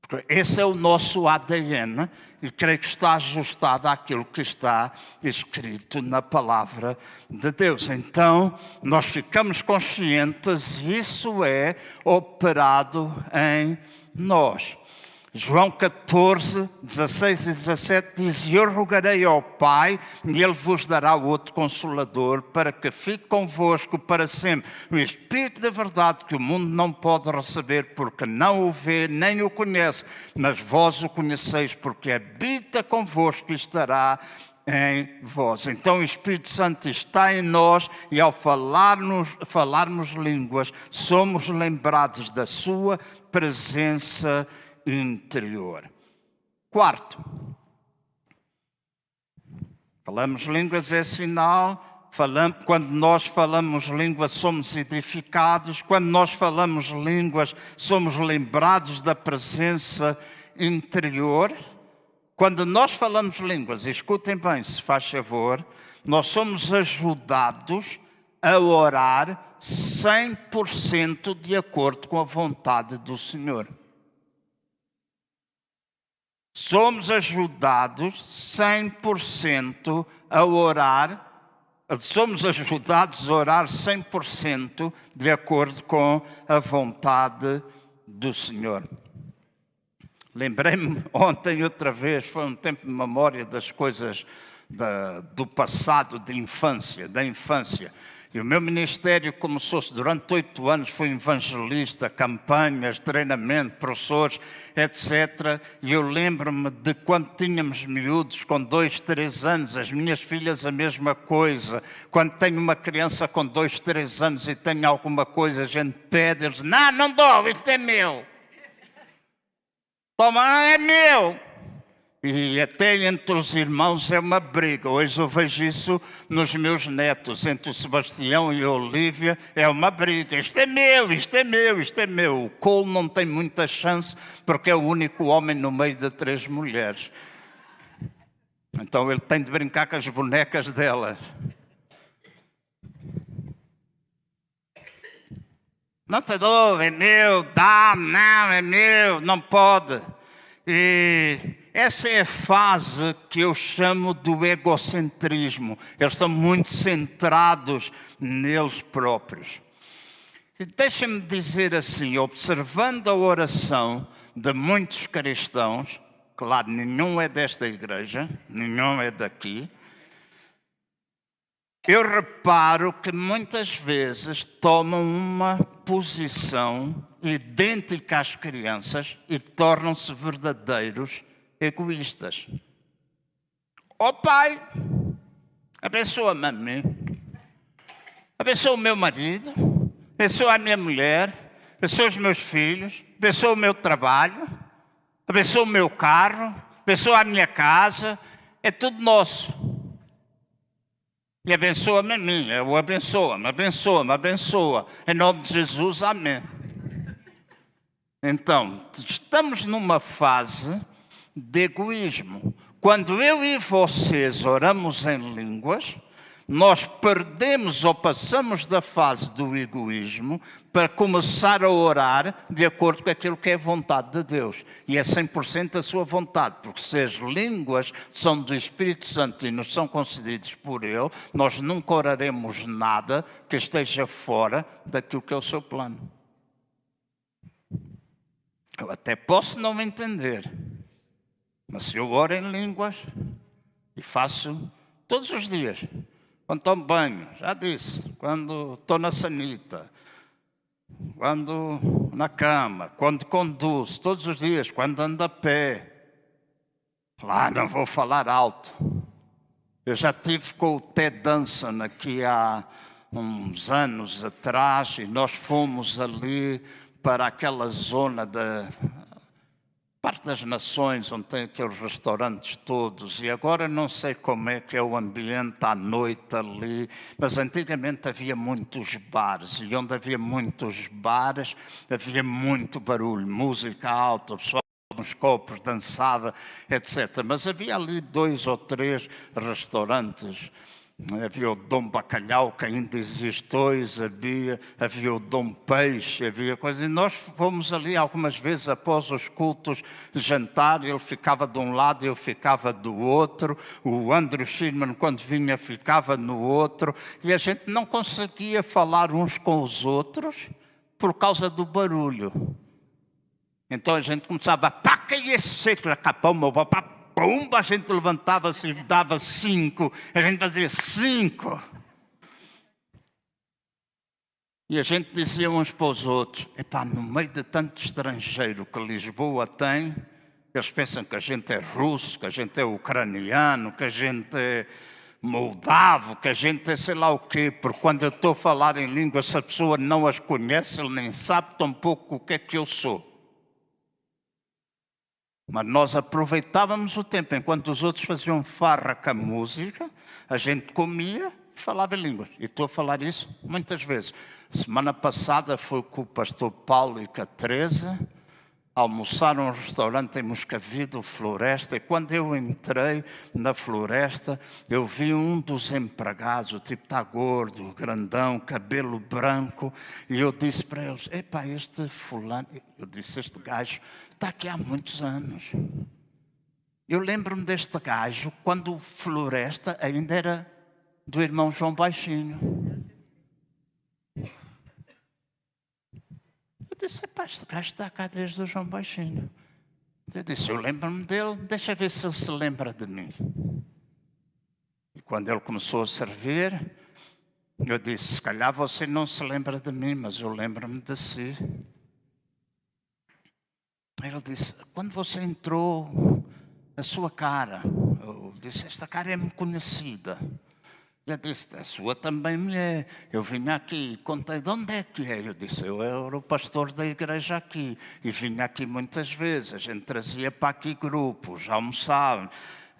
Porque esse é o nosso ADN e creio que está ajustado àquilo que está escrito na palavra de Deus. Então, nós ficamos conscientes e isso é operado em nós. João 14, 16 e 17 diz: eu rogarei ao Pai e Ele vos dará outro Consolador para que fique convosco para sempre. O Espírito da verdade que o mundo não pode receber porque não o vê nem o conhece, mas vós o conheceis porque habita convosco e estará em vós. Então o Espírito Santo está em nós e ao falarmos línguas somos lembrados da sua presença interior. Quarto, falamos línguas é sinal, quando nós falamos línguas somos edificados, quando nós falamos línguas somos lembrados da presença interior. Quando nós falamos línguas, escutem bem, se faz favor, nós somos ajudados a orar 100% de acordo com a vontade do Senhor. Somos ajudados 100% a orar. Somos ajudados a orar 100% de acordo com a vontade do Senhor. Lembrei-me ontem outra vez, foi um tempo de memória das coisas do passado, da infância. E o meu ministério começou-se durante 8 anos, fui evangelista, campanhas, treinamento, professores, etc. E eu lembro-me de quando tínhamos miúdos com 2, 3 anos, as minhas filhas a mesma coisa. Quando tenho uma criança com 2, 3 anos e tenho alguma coisa, a gente pede, eles dizem, não dou, isto é meu. Toma, é meu. E até entre os irmãos é uma briga. Hoje eu vejo isso nos meus netos, entre o Sebastião e a Olívia, é uma briga. Isto é meu, isto é meu, isto é meu. O Cole não tem muita chance porque é o único homem no meio de 3 mulheres. Então ele tem de brincar com as bonecas delas. Não te dou, é meu, dá-me, não, é meu, não pode. E essa é a fase que eu chamo do egocentrismo. Eles estão muito centrados neles próprios. E deixem-me dizer assim, observando a oração de muitos cristãos, claro, nenhum é desta igreja, nenhum é daqui, eu reparo que muitas vezes tomam uma posição idêntica às crianças e tornam-se verdadeiros egoístas. Ó Pai, abençoa-me a mim, abençoa o meu marido, abençoa a minha mulher, abençoa os meus filhos, abençoa o meu trabalho, abençoa o meu carro, abençoa a minha casa, é tudo nosso. E abençoa-me a mim, eu abençoa-me, abençoa-me, abençoa. Em nome de Jesus, amém. Então, estamos numa fase de egoísmo. Quando eu e vocês oramos em línguas, nós perdemos ou passamos da fase do egoísmo para começar a orar de acordo com aquilo que é a vontade de Deus. E é 100% a sua vontade, porque se as línguas são do Espírito Santo e nos são concedidas por Ele, nós nunca oraremos nada que esteja fora daquilo que é o seu plano. Eu até posso não entender, mas se eu oro em línguas e faço todos os dias, quando tomo banho, já disse, quando estou na sanita, quando na cama, quando conduzo, todos os dias, quando ando a pé, lá não vou falar alto. Eu já estive com o Ted Danson aqui há uns anos atrás e nós fomos ali para aquela zona da parte das nações, onde tem aqueles restaurantes todos, e agora não sei como é que é o ambiente à noite ali, mas antigamente havia muitos bares, e onde havia muitos bares, havia muito barulho, música alta, o pessoal uns copos dançava, etc. Mas havia ali 2 ou 3 restaurantes. Havia o Dom Bacalhau, que ainda existe hoje, havia o Dom Peixe, havia coisas. E nós fomos ali algumas vezes após os cultos jantar, ele ficava de um lado, eu ficava do outro. O Andrew Schirman, quando vinha, ficava no outro. E a gente não conseguia falar uns com os outros por causa do barulho. Então a gente começava, pá, que é esse? Acabou, meu papá. Pumba, a gente levantava-se e dava 5. A gente fazia 5. E a gente dizia uns para os outros, epá, no meio de tanto estrangeiro que Lisboa tem, eles pensam que a gente é russo, que a gente é ucraniano, que a gente é moldavo, que a gente é sei lá o quê. Porque quando eu estou a falar em língua, se a pessoa não as conhece, ele nem sabe tão pouco o que é que eu sou. Mas nós aproveitávamos o tempo, enquanto os outros faziam farra com a música, a gente comia e falava em línguas. E estou a falar isso muitas vezes. Semana passada fui com o pastor Paulo e com a Teresa almoçar num restaurante em Moscavide, Floresta, e quando eu entrei na Floresta, eu vi um dos empregados, o tipo está gordo, grandão, cabelo branco, e eu disse para eles, epá, este fulano, eu disse, este gajo está aqui há muitos anos. Eu lembro-me deste gajo quando o Floresta ainda era do irmão João Baixinho. Eu disse, epá, este gajo está cá desde o João Baixinho. Eu disse, eu lembro-me dele, deixa ver se ele se lembra de mim. E quando ele começou a servir, eu disse, se calhar você não se lembra de mim, mas eu lembro-me de si. Ele disse, quando você entrou, a sua cara, eu disse, esta cara é-me conhecida. Eu disse, a sua também me é. Eu vim aqui, contei, de onde é que é? Eu disse, eu era o pastor da igreja aqui. E vinha aqui muitas vezes. A gente trazia para aqui grupos, almoçavam.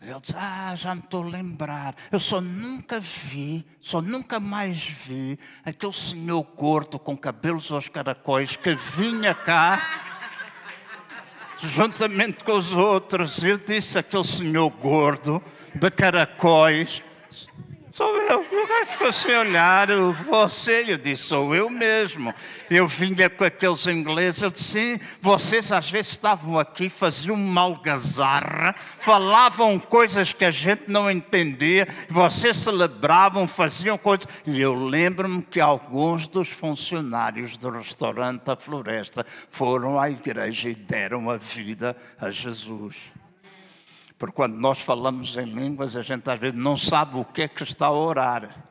Ele disse, já me estou a lembrar. Eu só nunca mais vi aquele senhor gordo com cabelos aos caracóis que vinha cá juntamente com os outros. Eu disse, aquele senhor gordo de caracóis. Sou eu. O gajo ficou assim a olhar, você, eu disse, sou eu mesmo. Eu vinha com aqueles ingleses, eu disse, sim, vocês às vezes estavam aqui, faziam uma algazarra, falavam coisas que a gente não entendia, vocês celebravam, faziam coisas. E eu lembro-me que alguns dos funcionários do restaurante da Floresta foram à igreja e deram a vida a Jesus. Porque quando nós falamos em línguas, a gente às vezes não sabe o que é que está a orar.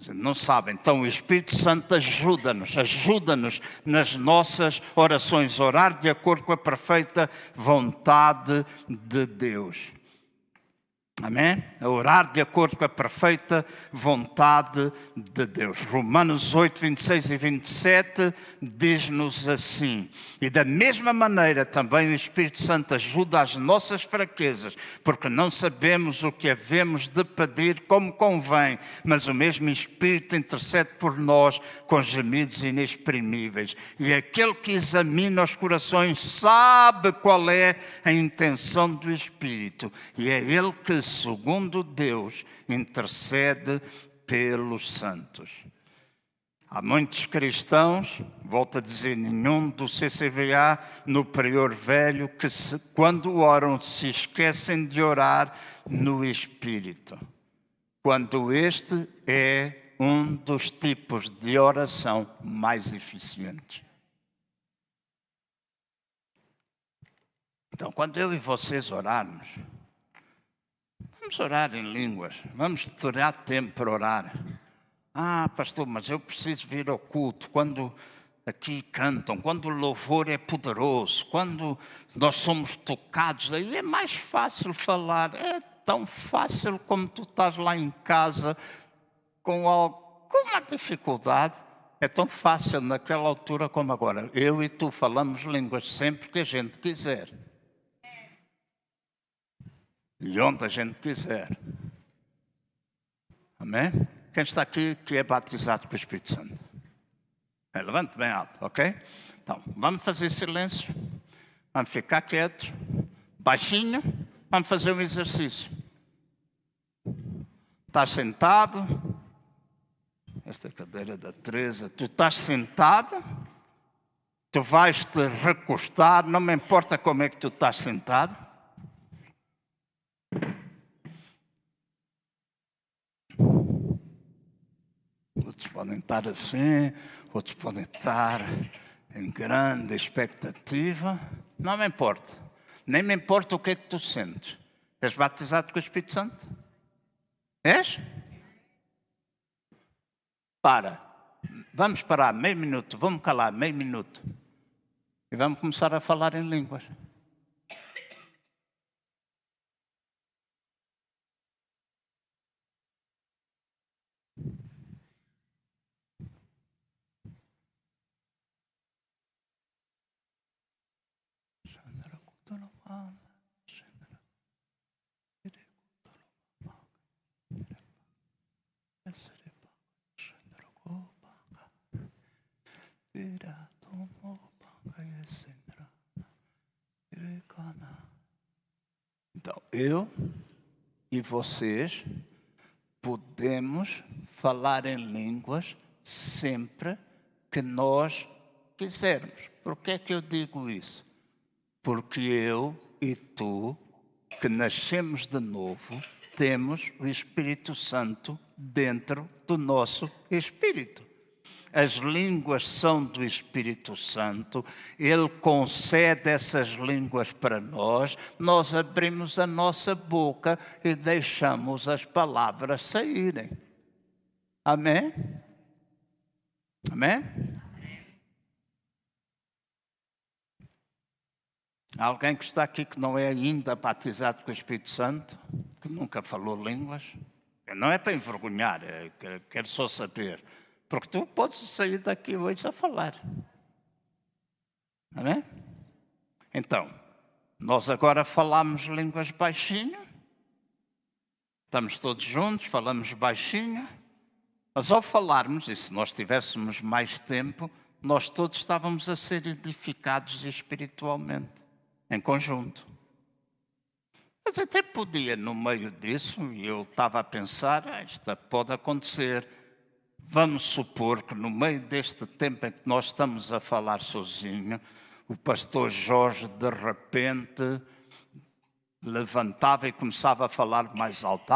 A gente não sabe. Então o Espírito Santo ajuda-nos nas nossas orações, orar de acordo com a perfeita vontade de Deus. Amém? A orar de acordo com a perfeita vontade de Deus. Romanos 8, 26 e 27 diz-nos assim. E da mesma maneira também o Espírito Santo ajuda as nossas fraquezas, porque não sabemos o que havemos de pedir como convém, mas o mesmo Espírito intercede por nós com gemidos inexprimíveis. E aquele que examina os corações sabe qual é a intenção do Espírito. E é ele que, segundo Deus, intercede pelos santos. Há muitos cristãos, volto a dizer, nenhum do CCVA no Prior Velho, que quando oram se esquecem de orar no Espírito. Quando este é um dos tipos de oração mais eficientes. Então, quando eu e vocês orarmos, vamos orar em línguas, vamos tirar tempo para orar. Pastor, mas eu preciso vir ao culto quando aqui cantam, quando o louvor é poderoso, quando nós somos tocados, aí é mais fácil falar. É tão fácil como tu estás lá em casa com alguma dificuldade. É tão fácil naquela altura como agora. Eu e tu falamos línguas sempre que a gente quiser. E onde a gente quiser. Amém? Quem está aqui que é batizado com o Espírito Santo? Levante bem alto, ok? Então, vamos fazer silêncio. Vamos ficar quietos. Baixinho. Vamos fazer um exercício. Estás sentado. Esta é a cadeira da Teresa. Tu estás sentado. Tu vais te recostar. Não me importa como é que tu estás sentado. Outros podem estar assim, outros podem estar em grande expectativa. Não me importa. Nem me importa o que é que tu sentes. És batizado com o Espírito Santo? És? Para. Vamos parar meio minuto. Vamos calar meio minuto. E vamos começar a falar em línguas. eu e vocês podemos falar em línguas sempre que nós quisermos. Por que é que eu digo isso? Porque eu e tu, que nascemos de novo, temos o Espírito Santo dentro do nosso espírito. As línguas são do Espírito Santo, Ele concede essas línguas para nós, nós abrimos a nossa boca e deixamos as palavras saírem. Amém? Amém? Alguém que está aqui que não é ainda batizado com o Espírito Santo, que nunca falou línguas? Não é para envergonhar, quero só saber. Porque tu podes sair daqui hoje a falar. Amém? Então, nós agora falamos línguas baixinho. Estamos todos juntos, falamos baixinho. Mas ao falarmos, e se nós tivéssemos mais tempo, nós todos estávamos a ser edificados espiritualmente, em conjunto. Mas até podia, no meio disso, e eu estava a pensar, isto pode acontecer. Vamos supor que no meio deste tempo em que nós estamos a falar sozinho, o pastor Jorge de repente levantava e começava a falar mais alto.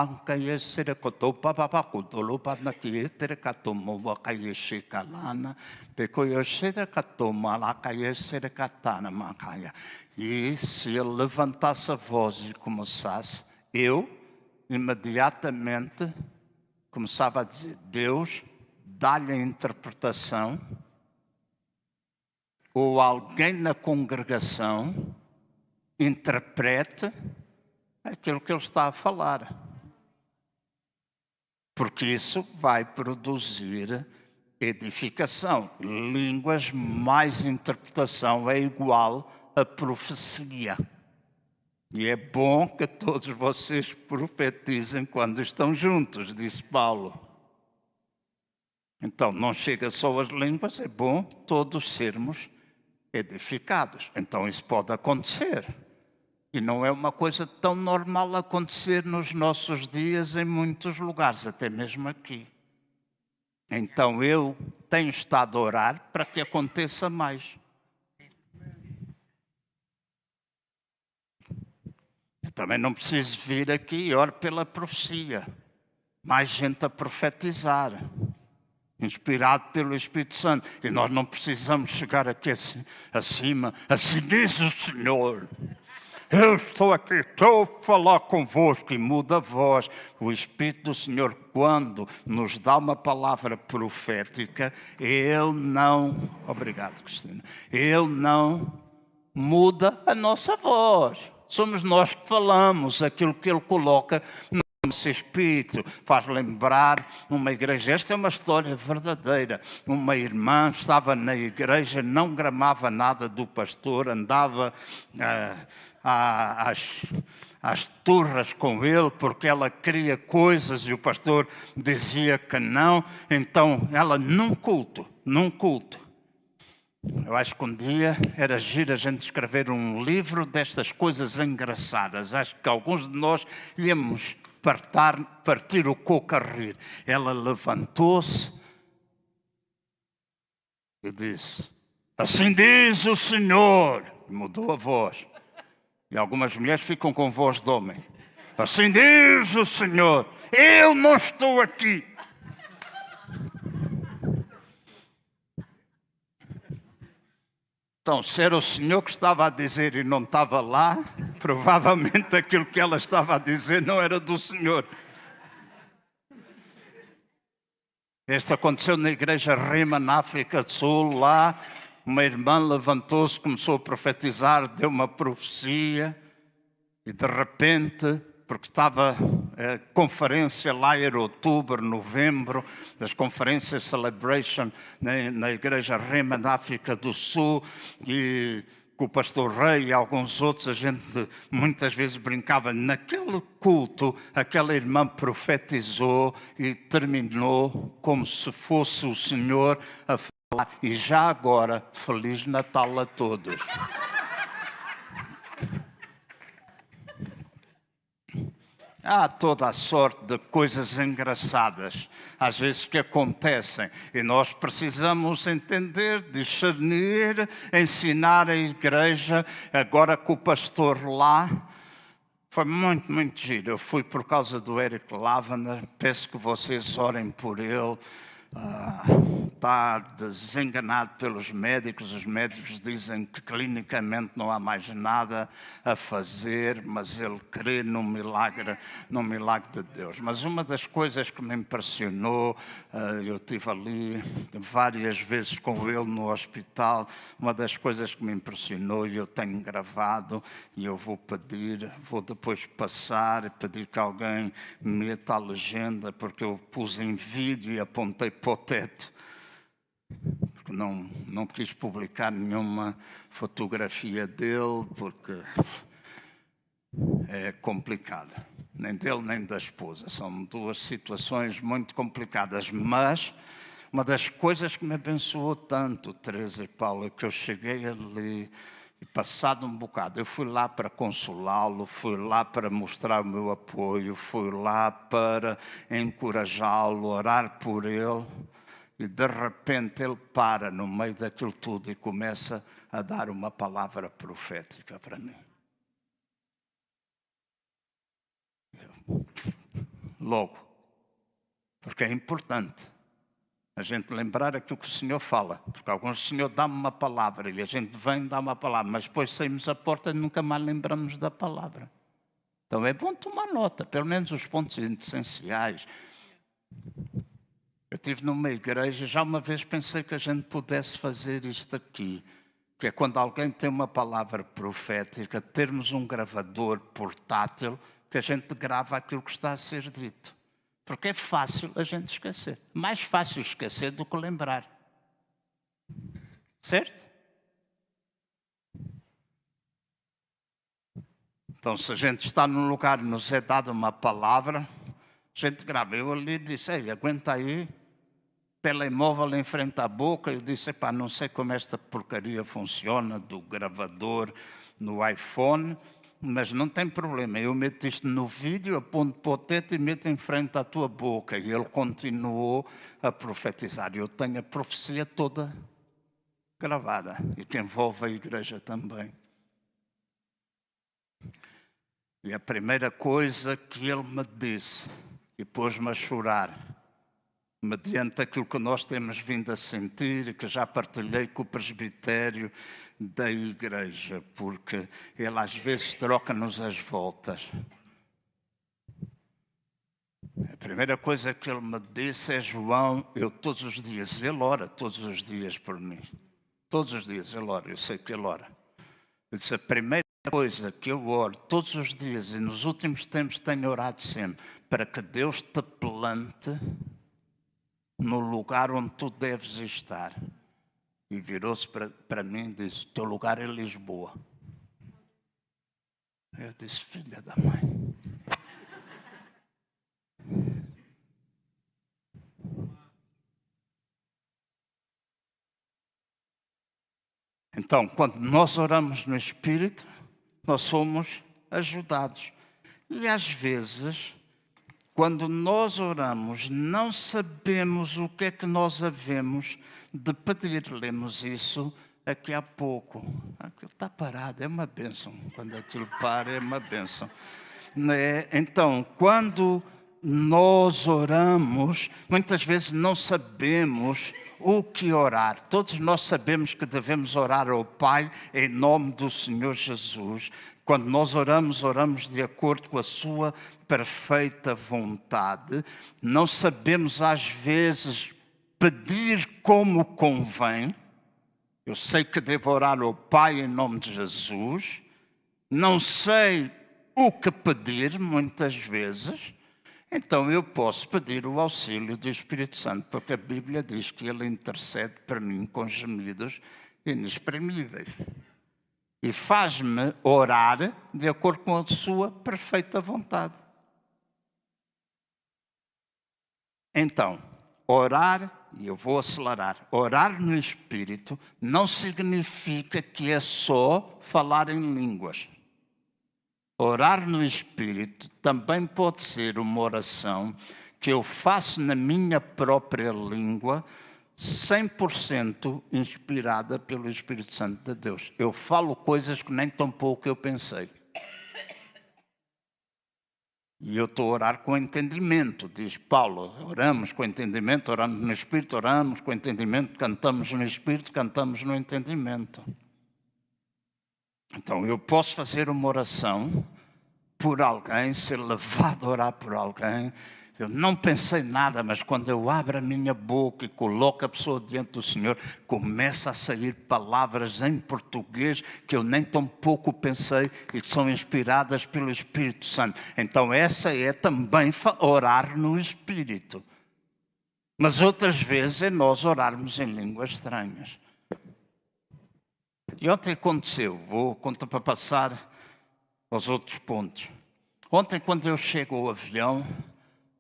E se ele levantasse a voz e começasse, eu imediatamente começava a dizer: Deus, dá-lhe a interpretação, ou alguém na congregação interprete aquilo que ele está a falar. Porque isso vai produzir edificação. Línguas mais interpretação é igual a profecia. E é bom que todos vocês profetizem quando estão juntos, disse Paulo. Então, não chega só às línguas, é bom todos sermos edificados. Então, isso pode acontecer. E não é uma coisa tão normal acontecer nos nossos dias em muitos lugares, até mesmo aqui. Então, eu tenho estado a orar para que aconteça mais. Eu também não preciso vir aqui e orar pela profecia. Mais gente a profetizar. Inspirado pelo Espírito Santo. E nós não precisamos chegar aqui acima. Assim diz o Senhor. Eu estou aqui, estou a falar convosco, e muda a voz. O Espírito do Senhor, quando nos dá uma palavra profética, Ele não... Obrigado, Cristina. Ele não muda a nossa voz. Somos nós que falamos aquilo que Ele coloca no nosso espírito. Faz lembrar uma igreja, esta é uma história verdadeira. Uma irmã estava na igreja, não gramava nada do pastor, andava às turras com ele, porque ela queria coisas e o pastor dizia que não. Então ela num culto, eu acho que um dia era giro a gente escrever um livro destas coisas engraçadas. Acho que alguns de nós íamos partir o coco a rir. Ela levantou-se e disse: assim diz o Senhor. Mudou a voz. E algumas mulheres ficam com voz de homem. Assim diz o Senhor, eu não estou aqui. Então, se era o Senhor que estava a dizer e não estava lá, provavelmente aquilo que ela estava a dizer não era do Senhor. Isto aconteceu na igreja Rema, na África do Sul. Lá, uma irmã levantou-se, começou a profetizar, deu uma profecia, e de repente, porque estava a conferência lá, era outubro, novembro, das conferências Celebration na igreja Rema, na África do Sul, e com o pastor Rei e alguns outros, a gente muitas vezes brincava. Naquele culto, aquela irmã profetizou e terminou como se fosse o Senhor a falar. E já agora, Feliz Natal a todos. Há toda a sorte de coisas engraçadas, às vezes, que acontecem. E nós precisamos entender, discernir, ensinar a igreja. Agora com o pastor lá, foi muito, muito giro. Eu fui por causa do Eric Lavender. Peço que vocês orem por ele. Está desenganado pelos médicos. Os médicos dizem que clinicamente não há mais nada a fazer, mas ele crê no milagre de Deus. Mas uma das coisas que me impressionou, eu estive ali várias vezes com ele no hospital, uma das coisas que me impressionou, e eu tenho gravado, e eu vou depois passar e pedir que alguém meta a legenda, porque eu pus em vídeo e apontei para o teto, porque não quis publicar nenhuma fotografia dele, porque é complicado. Nem dele, nem da esposa. São duas situações muito complicadas. Mas uma das coisas que me abençoou tanto, Teresa e Paulo, é que eu cheguei ali e, passado um bocado, eu fui lá para consolá-lo, fui lá para mostrar o meu apoio, fui lá para encorajá-lo, orar por ele. E de repente ele para no meio daquilo tudo e começa a dar uma palavra profética para mim. Logo, porque é importante a gente lembrar aquilo que o Senhor fala, porque alguns o Senhor dá-me uma palavra e a gente vem dar uma palavra, mas depois saímos à porta e nunca mais lembramos da palavra. Então é bom tomar nota, pelo menos os pontos essenciais. Eu estive numa igreja, já uma vez pensei que a gente pudesse fazer isto aqui, que é quando alguém tem uma palavra profética, termos um gravador portátil, que a gente grava aquilo que está a ser dito. Porque é fácil a gente esquecer. Mais fácil esquecer do que lembrar. Certo? Então, se a gente está num lugar e nos é dada uma palavra, a gente grava. Eu ali disse, ei, aguenta aí, telemóvel em frente à boca. Eu disse, epá, não sei como esta porcaria funciona, do gravador no iPhone, mas não tem problema. Eu meto isto no vídeo, aponto para o teto e meto em frente à tua boca. E ele continuou a profetizar. Eu tenho a profecia toda gravada, e que envolve a igreja também. E a primeira coisa que ele me disse, e pôs-me a chorar, mediante aquilo que nós temos vindo a sentir e que já partilhei com o presbitério da igreja, porque ele às vezes troca-nos as voltas. A primeira coisa que ele me disse é, João, eu todos os dias, ele ora todos os dias por mim. Todos os dias ele ora, eu sei que ele ora. Ele disse, a primeira coisa que eu oro todos os dias, e nos últimos tempos tenho orado sempre, para que Deus te plante no lugar onde tu deves estar. E virou-se para mim e disse, teu lugar é Lisboa. Eu disse, filha da mãe. Então, quando nós oramos no Espírito, nós somos ajudados. E às vezes, quando nós oramos, não sabemos o que é que nós havemos de pedir. Lemos isso aqui há pouco. Aquilo está parado, é uma bênção. Quando aquilo para, é uma bênção. Então, quando nós oramos, muitas vezes não sabemos o que orar. Todos nós sabemos que devemos orar ao Pai em nome do Senhor Jesus. Quando nós oramos, oramos de acordo com a sua perfeita vontade. Não sabemos, às vezes, pedir como convém. Eu sei que devo orar ao Pai em nome de Jesus. Não sei o que pedir, muitas vezes. Então eu posso pedir o auxílio do Espírito Santo, porque a Bíblia diz que Ele intercede para mim com gemidos inexprimíveis. E faz-me orar de acordo com a sua perfeita vontade. Então, orar, e eu vou acelerar, orar no Espírito não significa que é só falar em línguas. Orar no Espírito também pode ser uma oração que eu faço na minha própria língua, 100% inspirada pelo Espírito Santo de Deus. Eu falo coisas que nem tão pouco eu pensei. E eu estou a orar com entendimento, diz Paulo. Oramos com entendimento, oramos no Espírito, oramos com entendimento, cantamos no Espírito, cantamos no entendimento. Então eu posso fazer uma oração por alguém, ser levado a orar por alguém. Eu não pensei nada, mas quando eu abro a minha boca e coloco a pessoa diante do Senhor, começa a sair palavras em português que eu nem tão pouco pensei e que são inspiradas pelo Espírito Santo. Então essa é também orar no Espírito. Mas outras vezes é nós orarmos em línguas estranhas. E ontem aconteceu, vou contar para passar aos outros pontos. Ontem, quando eu chego ao avião,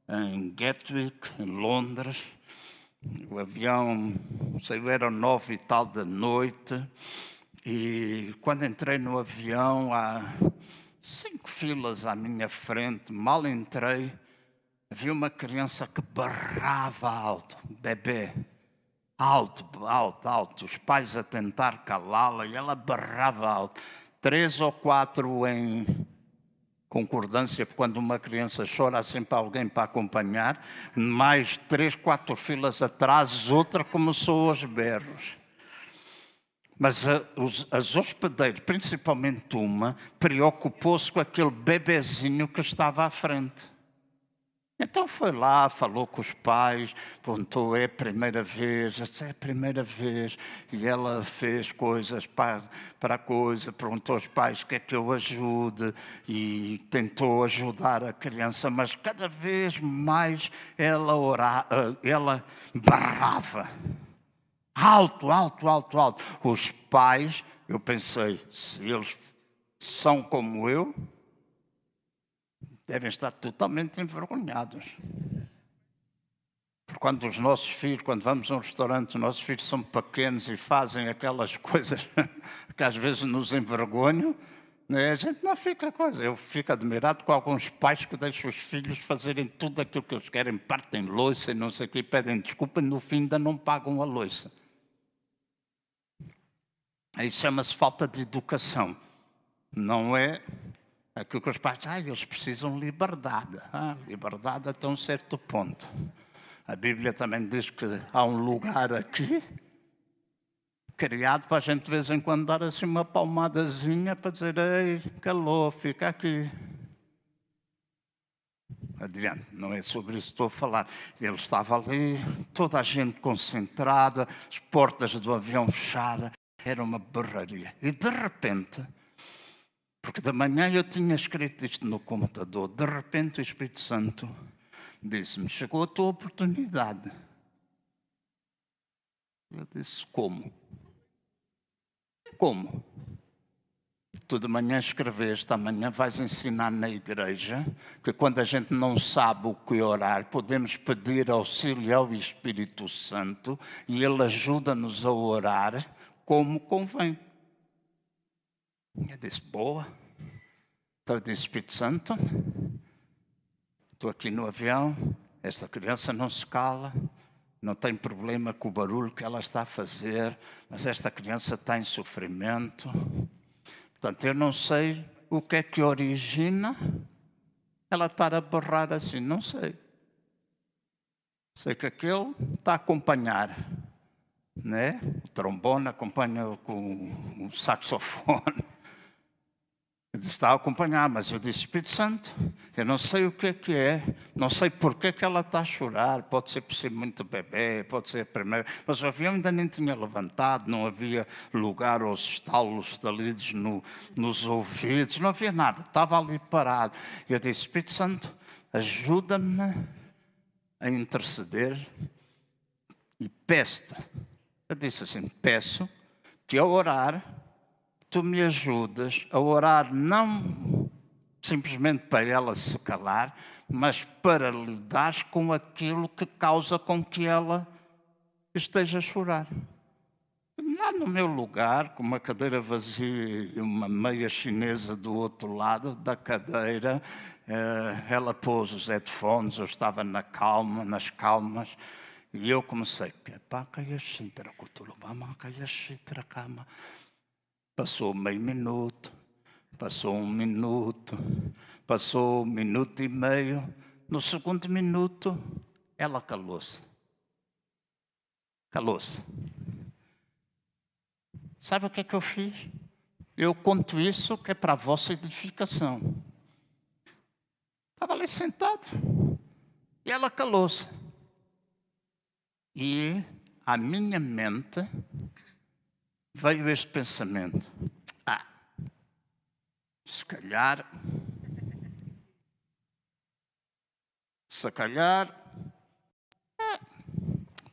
em Gatwick, em Londres, o avião saiu, era 9 e tal da noite, e quando entrei no avião, há 5 filas à minha frente, mal entrei, havia uma criança que berrava alto, bebê. Alto, alto, alto. Os pais a tentar calá-la e ela berrava alto. 3 ou 4 em concordância, porque quando uma criança chora há sempre alguém para acompanhar. Mais 3, 4 filas atrás, outra começou aos berros. Mas as hospedeiras, principalmente uma, preocupou-se com aquele bebezinho que estava à frente. Então foi lá, falou com os pais, perguntou, é a primeira vez, essa é a primeira vez, e ela fez coisas para a coisa, perguntou aos pais que é que eu ajude, e tentou ajudar a criança, mas cada vez mais ela barrava, alto, alto, alto, alto. Os pais, eu pensei, se eles são como eu, devem estar totalmente envergonhados. Porque quando os nossos filhos, quando vamos a um restaurante, os nossos filhos são pequenos e fazem aquelas coisas que às vezes nos envergonham, né? A gente não fica coisa. Eu fico admirado com alguns pais que deixam os filhos fazerem tudo aquilo que eles querem, partem louça e não sei o que, pedem desculpa e no fim ainda não pagam a louça. Aí chama-se falta de educação. Não é aquilo que os pais dizem, eles precisam de liberdade. Liberdade até um certo ponto. A Bíblia também diz que há um lugar aqui, criado para a gente de vez em quando dar assim uma palmadazinha para dizer, ei, calou, fica aqui. Adiante, não é sobre isso que estou a falar. Ele estava ali, toda a gente concentrada, as portas do avião fechadas, era uma berraria. E de repente, porque de manhã eu tinha escrito isto no computador, de repente o Espírito Santo disse-me, chegou a tua oportunidade. Eu disse, como? Como? Tu de manhã escreveste, amanhã vais ensinar na igreja que quando a gente não sabe o que orar, podemos pedir auxílio ao Espírito Santo e ele ajuda-nos a orar como convém. Eu disse, boa. Então eu disse, Espírito Santo, estou aqui no avião, esta criança não se cala, não tem problema com o barulho que ela está a fazer, mas esta criança está em sofrimento. Portanto, eu não sei o que é que origina ela estar a berrar assim, não sei. Sei que aquele está a acompanhar, né? O trombone acompanha com o saxofone. Ele está a acompanhar, mas eu disse, Espírito Santo, eu não sei o que é, não sei porque que ela está a chorar, pode ser por ser muito bebê, pode ser a primeira, mas o avião ainda nem tinha levantado, não havia lugar aos estalos dalidos nos ouvidos, não havia nada, estava ali parado. Eu disse, Espírito Santo, ajuda-me a interceder e peço-te. Eu disse assim, peço que ao orar, tu me ajudas a orar não simplesmente para ela se calar, mas para lidar com aquilo que causa com que ela esteja a chorar. no meu lugar, com uma cadeira vazia e uma meia chinesa do outro lado da cadeira. Ela pôs os headphones, eu estava nas calmas, e eu comecei. Passou meio minuto, passou 1 minuto, passou 1 minuto e meio. No segundo minuto, ela calou-se. Calou-se. Sabe o que é que eu fiz? Eu conto isso que é para a vossa edificação. Estava ali sentado e ela calou-se. E à minha mente veio este pensamento. Se calhar,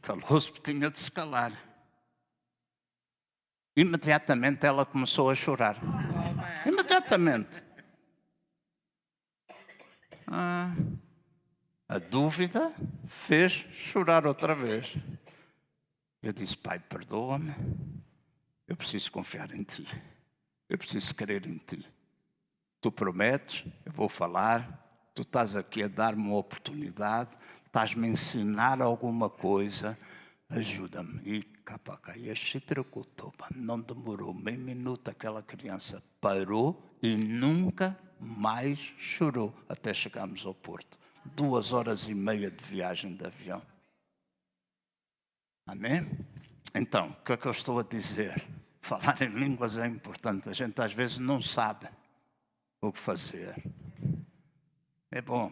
calou-se porque tinha de se calar. Imediatamente ela começou a chorar. Imediatamente. A dúvida fez chorar outra vez. Eu disse, Pai, perdoa-me. Eu preciso confiar em Ti. Eu preciso crer em Ti. Tu prometes, eu vou falar. Tu estás aqui a dar-me uma oportunidade. Estás-me a ensinar alguma coisa. Ajuda-me. E não demorou meio minuto, aquela criança parou e nunca mais chorou até chegarmos ao Porto. 2 horas e meia de viagem de avião. Amém? Então, o que é que eu estou a dizer? Falar em línguas é importante. A gente às vezes não sabe o que fazer. É bom.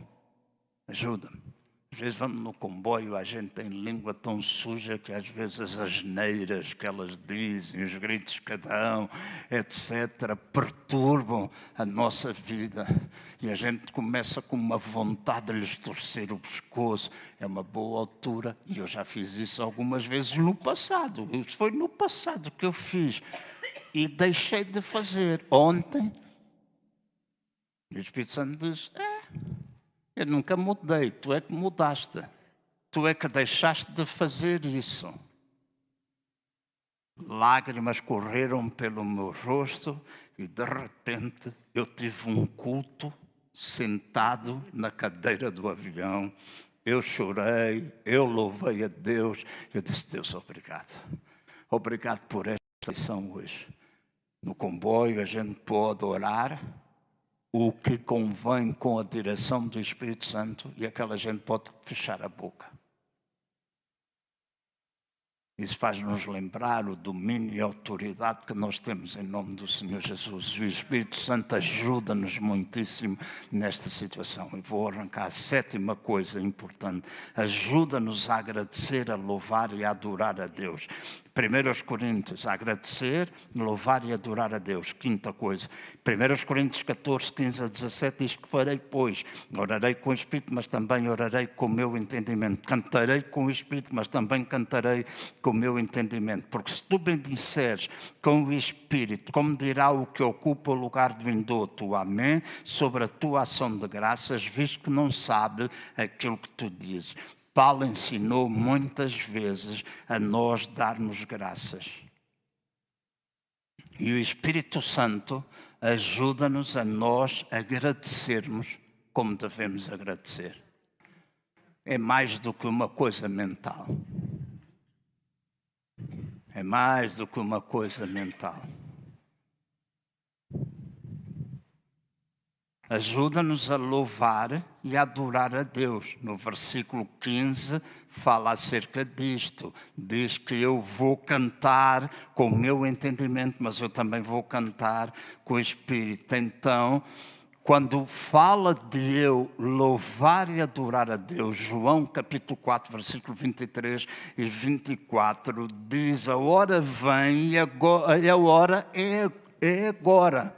Ajuda-me. Às vezes vamos no comboio, a gente tem língua tão suja que às vezes as asneiras que elas dizem, os gritos que dão, etc., perturbam a nossa vida. E a gente começa com uma vontade de lhes torcer o pescoço. É uma boa altura, e eu já fiz isso algumas vezes no passado. Isso foi no passado que eu fiz. E deixei de fazer. Ontem, o Espírito Santo diz, eu nunca mudei, tu é que mudaste. Tu é que deixaste de fazer isso. Lágrimas correram pelo meu rosto e de repente eu tive um culto sentado na cadeira do avião. Eu chorei, eu louvei a Deus. Eu disse, Deus, obrigado. Obrigado por esta lição hoje. No comboio a gente pode orar o que convém com a direção do Espírito Santo e aquela gente pode fechar a boca. Isso faz-nos lembrar o domínio e a autoridade que nós temos em nome do Senhor Jesus. E o Espírito Santo ajuda-nos muitíssimo nesta situação. E vou arrancar a 7ª coisa importante. Ajuda-nos a agradecer, a louvar e a adorar a Deus. 1 Coríntios, a agradecer, louvar e adorar a Deus. 5ª coisa. 1 Coríntios 14, 15 a 17 diz que farei, pois, orarei com o Espírito, mas também orarei com o meu entendimento. Cantarei com o Espírito, mas também cantarei com o meu entendimento. Porque se tu bendisseres com o Espírito, como dirá o que ocupa o lugar do indulto, amém, sobre a tua ação de graças, visto que não sabe aquilo que tu dizes. Paulo ensinou muitas vezes a nós darmos graças. E o Espírito Santo ajuda-nos a nós agradecermos como devemos agradecer. É mais do que uma coisa mental. É mais do que uma coisa mental. Ajuda-nos a louvar e a adorar a Deus. No versículo 15 fala acerca disto. Diz que eu vou cantar com o meu entendimento, mas eu também vou cantar com o Espírito. Então, quando fala de eu louvar e adorar a Deus, João capítulo 4, versículo 23 e 24, diz, a hora vem e a hora é agora.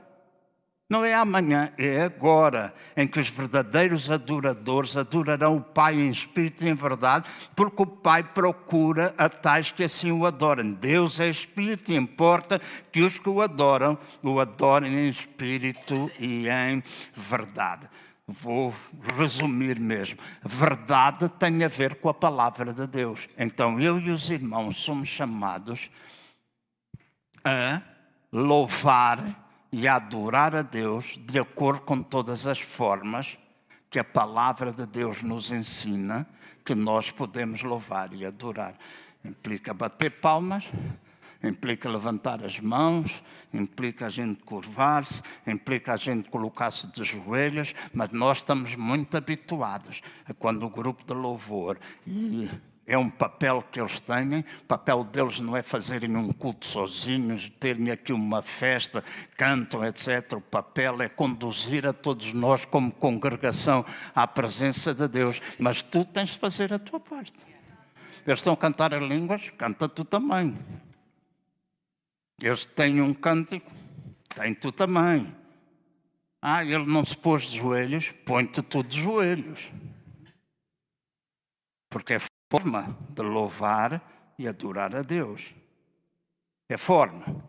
Não é amanhã, é agora, em que os verdadeiros adoradores adorarão o Pai em espírito e em verdade, porque o Pai procura a tais que assim o adorem. Deus é espírito e importa que os que o adorem em espírito e em verdade. Vou resumir mesmo. Verdade tem a ver com a palavra de Deus. Então eu e os irmãos somos chamados a louvar e a adorar a Deus de acordo com todas as formas que a palavra de Deus nos ensina que nós podemos louvar e adorar. Implica bater palmas, implica levantar as mãos, implica a gente curvar-se, implica a gente colocar-se de joelhos, mas nós estamos muito habituados a quando o grupo de louvor, e é um papel que eles têm, o papel deles não é fazerem um culto sozinhos, terem aqui uma festa, cantam, etc. O papel é conduzir a todos nós como congregação à presença de Deus, mas tu tens de fazer a tua parte. Eles estão a cantar em línguas, canta tu também. Eles têm um cântico, tem tu também. Ele não se pôs de joelhos, põe-te tu de joelhos. Porque é forma de louvar e adorar a Deus. É forma.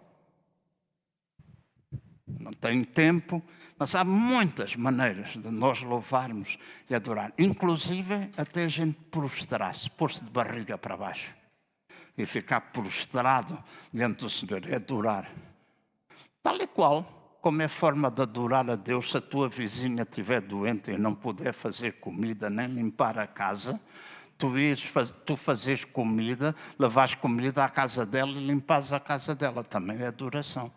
Não tenho tempo, mas há muitas maneiras de nós louvarmos e adorar. Inclusive até a gente prostrar-se, pôr-se de barriga para baixo. E ficar prostrado diante do Senhor, é adorar. Tal e qual, como é forma de adorar a Deus, se a tua vizinha estiver doente e não puder fazer comida, nem limpar a casa, tu fazes comida, levas comida à casa dela e limpas a casa dela, também é adoração.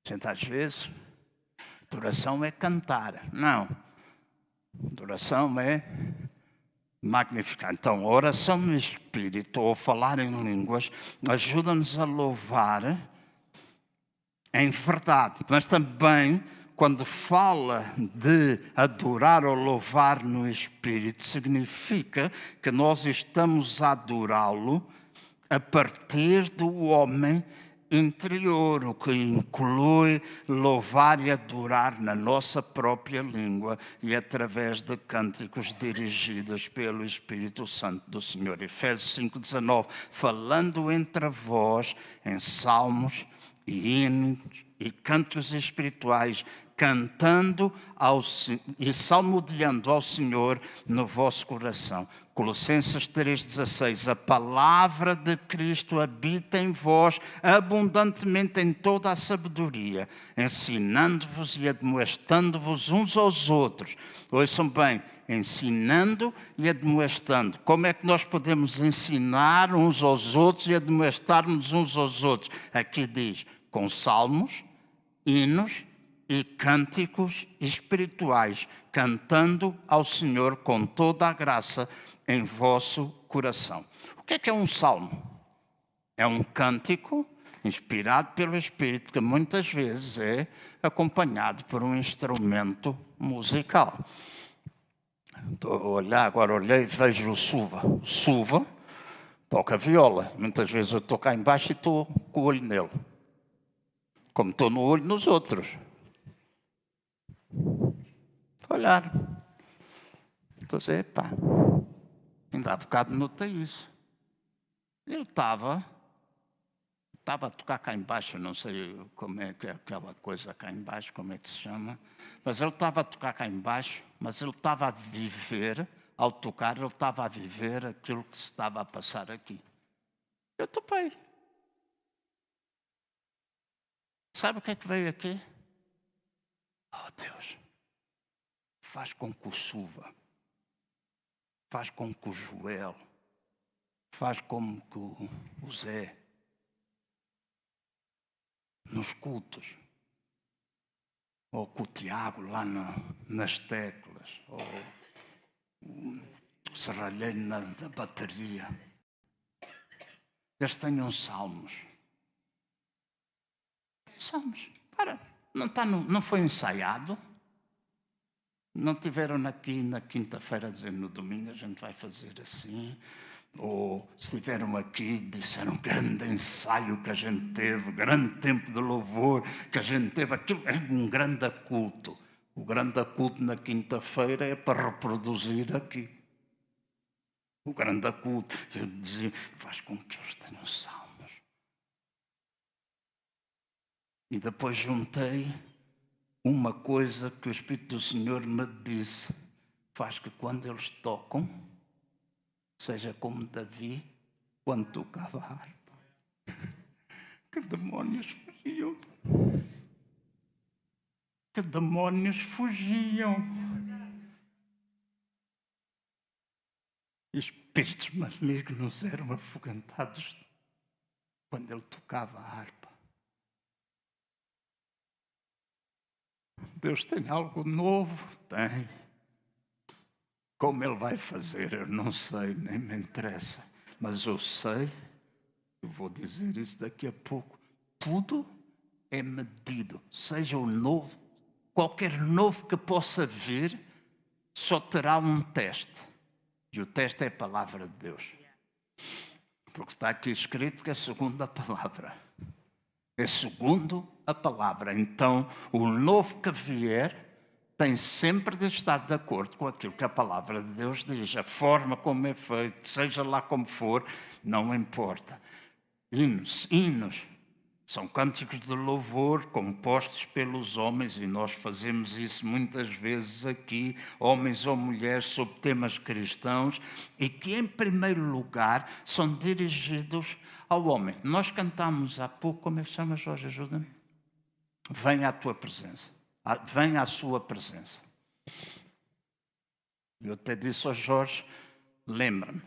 Gente, às vezes, adoração é cantar. Não. Adoração é magnificar. Então, a oração no Espírito, ou falar em línguas, ajuda-nos a louvar em verdade. Mas também, quando fala de adorar ou louvar no Espírito, significa que nós estamos a adorá-lo a partir do homem interior, o que inclui louvar e adorar na nossa própria língua e através de cânticos dirigidos pelo Espírito Santo do Senhor. Efésios 5,19, falando entre vós em salmos e hinos e cantos espirituais, cantando e salmodiando ao Senhor no vosso coração. Colossenses 3,16, a palavra de Cristo habita em vós abundantemente em toda a sabedoria, ensinando-vos e admoestando-vos uns aos outros. Ouçam bem, ensinando e admoestando. Como é que nós podemos ensinar uns aos outros e admoestar-nos uns aos outros? Aqui diz, com salmos, hinos e cânticos espirituais, cantando ao Senhor com toda a graça em vosso coração. O que é um salmo? É um cântico inspirado pelo Espírito, que muitas vezes é acompanhado por um instrumento musical. Estou a olhar, agora olhei e vejo o Suva. O Suva toca viola. Muitas vezes eu estou cá embaixo e estou com o olho nele. Como estou no olho nos outros. Olhar. Estou a dizer, pá, ainda há bocado notei isso. Ele estava a tocar cá embaixo, não sei como é que é aquela coisa cá embaixo, como é que se chama, mas ele estava a tocar cá embaixo, mas ele estava a viver, ao tocar, ele estava a viver aquilo que se estava a passar aqui. Eu topei. Sabe o que é que veio aqui? Oh, Deus, faz com que o Suva, faz com que o Joel, faz como que o Zé, nos cultos, ou com o Tiago lá nas teclas, ou o serralheiro na bateria, eles tenham salmos. Salmos, não foi ensaiado. Não tiveram aqui na quinta-feira a dizer no domingo a gente vai fazer assim. Ou estiveram aqui, disseram grande ensaio que a gente teve, grande tempo de louvor que a gente teve. Aquilo é um grande culto. O grande culto na quinta-feira é para reproduzir aqui. O grande culto. Eu dizia, faz com que eles tenham salmos. E depois juntei uma coisa que o Espírito do Senhor me disse. Faz que quando eles tocam, seja como Davi, quando tocava a harpa. Que demónios fugiam. Que demónios fugiam. Espíritos malignos eram afogantados quando ele tocava a harpa. Deus tem algo novo? Tem. Como ele vai fazer, eu não sei, nem me interessa. Mas eu sei, eu vou dizer isso daqui a pouco, tudo é medido. Seja o novo, qualquer novo que possa vir, só terá um teste. E o teste é a palavra de Deus. Porque está aqui escrito que é segundo a palavra. É segundo a palavra. Então, o novo que vier tem sempre de estar de acordo com aquilo que a palavra de Deus diz. A forma como é feito, seja lá como for, não importa. Hinos são cânticos de louvor compostos pelos homens, e nós fazemos isso muitas vezes aqui, homens ou mulheres, sobre temas cristãos, e que, em primeiro lugar, são dirigidos ao homem. Nós cantamos há pouco, como é que chama, Jorge? Ajuda-me. Venha à tua presença. Venha à sua presença. Eu até disse ao Jorge, lembra-me,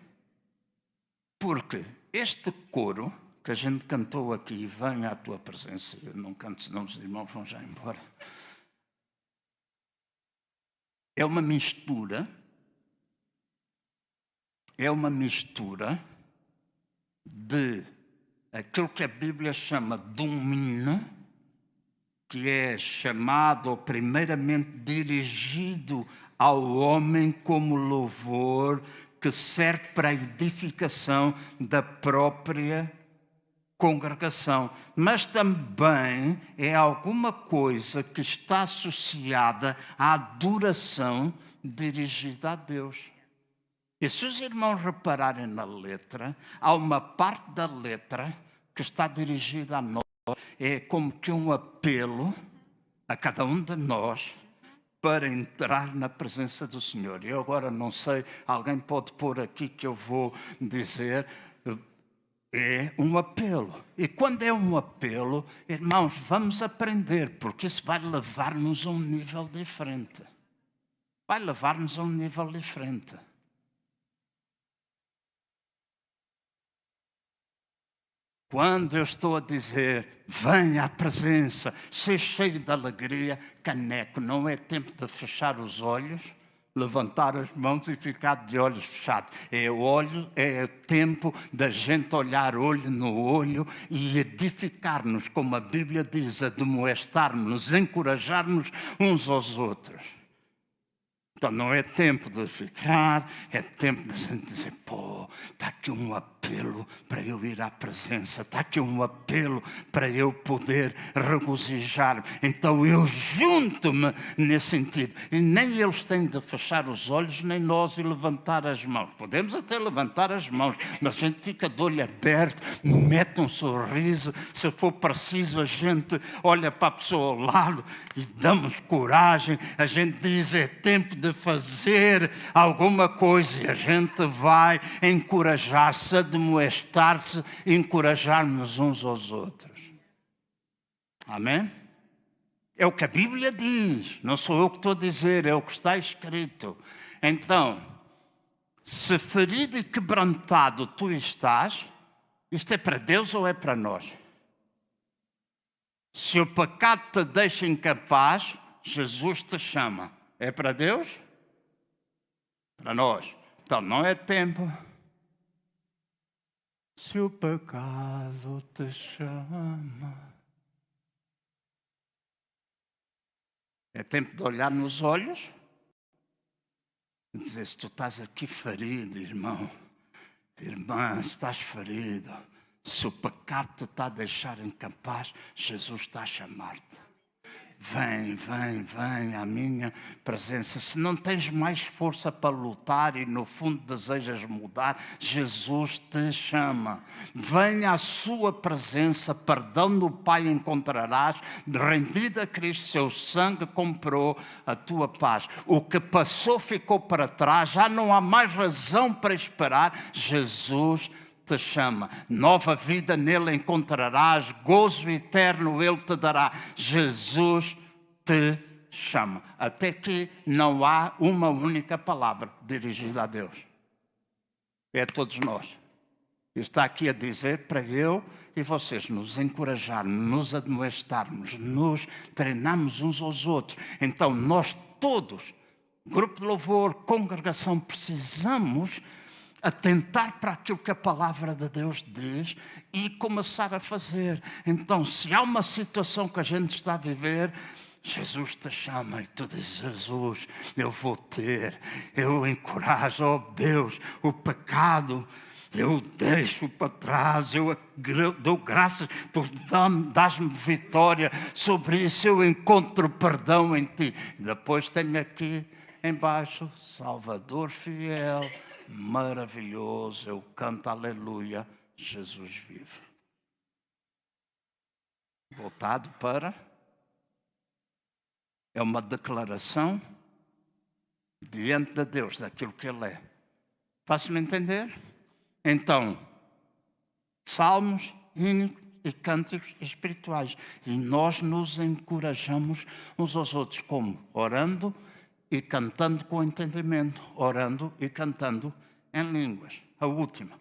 porque este coro que a gente cantou aqui, venha à tua presença, eu não canto, senão os irmãos vão já embora, é uma mistura de aquilo que a Bíblia chama de um hino, que é chamado ou primeiramente dirigido ao homem como louvor, que serve para a edificação da própria congregação, mas também é alguma coisa que está associada à adoração dirigida a Deus. E se os irmãos repararem na letra, há uma parte da letra que está dirigida a nós, é como que um apelo a cada um de nós para entrar na presença do Senhor. Eu agora não sei, alguém pode pôr aqui que eu vou dizer, é um apelo. E quando é um apelo, irmãos, vamos aprender, porque isso vai levar-nos a um nível diferente. Vai levar-nos a um nível diferente. Quando eu estou a dizer, venha à presença, seja cheio de alegria, caneco, não é tempo de fechar os olhos, levantar as mãos e ficar de olhos fechados. É tempo da gente olhar olho no olho e edificar-nos, como a Bíblia diz, admoestar-nos, encorajar-nos uns aos outros. Então não é tempo de ficar, é tempo de gente dizer, pô, está aqui um apelo para eu ir à presença, está aqui um apelo para eu poder regozijar-me. Então eu junto-me nesse sentido. E nem eles têm de fechar os olhos, nem nós, e levantar as mãos. Podemos até levantar as mãos, mas a gente fica de olho aberto, mete um sorriso. Se for preciso, a gente olha para a pessoa ao lado e damos coragem. A gente diz, é tempo de fazer alguma coisa, e a gente vai encorajar-se, admoestar-se, encorajar-nos uns aos outros. Amém? É o que a Bíblia diz, não sou eu que estou a dizer, é o que está escrito. Então, se ferido e quebrantado tu estás, isto é para Deus ou é para nós? Se o pecado te deixa incapaz, Jesus te chama. É para Deus? Para nós. Então não é tempo. Se o pecado te chama. É tempo de olhar nos olhos e dizer, se tu estás aqui ferido, irmão, irmã, se estás ferido, se o pecado te está a deixar incapaz, Jesus está a chamar-te. Vem, vem, vem à minha presença. Se não tens mais força para lutar e no fundo desejas mudar, Jesus te chama. Venha à sua presença, perdão do Pai encontrarás, rendido a Cristo, seu sangue comprou a tua paz. O que passou ficou para trás, já não há mais razão para esperar. Jesus te chama. Nova vida nele encontrarás, gozo eterno ele te dará. Jesus te chama. Até que não há uma única palavra dirigida a Deus. É a todos nós. Está aqui a dizer para eu e vocês nos encorajarmos, nos admoestarmos, nos treinarmos uns aos outros. Então nós todos, grupo de louvor, congregação, precisamos atentar para aquilo que a palavra de Deus diz e começar a fazer. Então, se há uma situação que a gente está a viver, Jesus te chama e tu dizes: Jesus, eu vou ter, eu encorajo, oh Deus, o pecado eu deixo para trás, eu dou graças por dar-me vitória sobre isso, eu encontro perdão em ti. Depois tenho aqui embaixo, Salvador fiel, maravilhoso, eu canto aleluia, Jesus vive. Voltado para... É uma declaração diante de Deus, daquilo que Ele é. Faço-me entender? Então, salmos, hinos e cânticos espirituais. E nós nos encorajamos uns aos outros, como? Orando e cantando com entendimento. Orando e cantando em línguas. A última.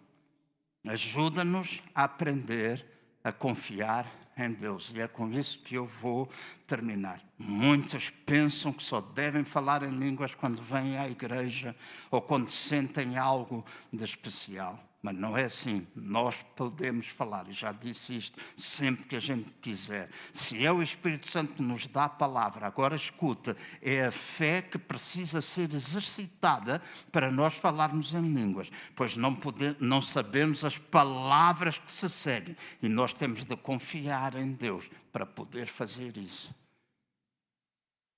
Ajuda-nos a aprender a confiar em Deus. E é com isso que eu vou terminar. Muitos pensam que só devem falar em línguas quando vêm à igreja ou quando sentem algo de especial. Mas não é assim. Nós podemos falar, e já disse isto, sempre que a gente quiser. Se é o Espírito Santo que nos dá a palavra, agora escuta, é a fé que precisa ser exercitada para nós falarmos em línguas, pois não sabemos as palavras que se seguem, e nós temos de confiar em Deus para poder fazer isso.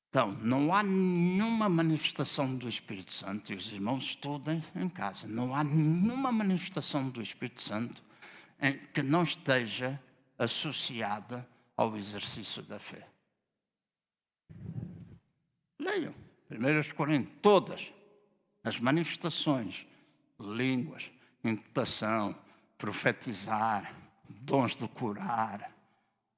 Então, não há nenhuma manifestação do Espírito Santo, e os irmãos estudem em casa, não há nenhuma manifestação do Espírito Santo que não esteja associada ao exercício da fé. Leiam, 1 Coríntios, todas as manifestações, línguas, interpretação, profetizar, dons de curar,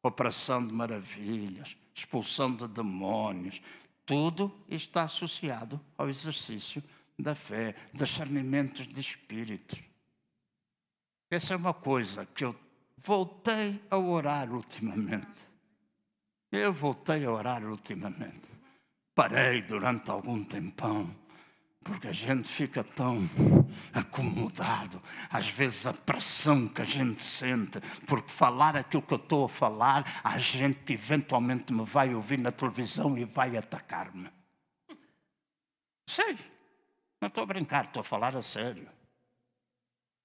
operação de maravilhas, expulsão de demônios, tudo está associado ao exercício da fé, discernimentos de espíritos. Essa é uma coisa que eu voltei a orar ultimamente. Parei durante algum tempão, porque a gente fica tão acomodado. Às vezes a pressão que a gente sente, porque falar aquilo que eu estou a falar, há gente que eventualmente me vai ouvir na televisão e vai atacar-me. Sei, não estou a brincar, estou a falar a sério.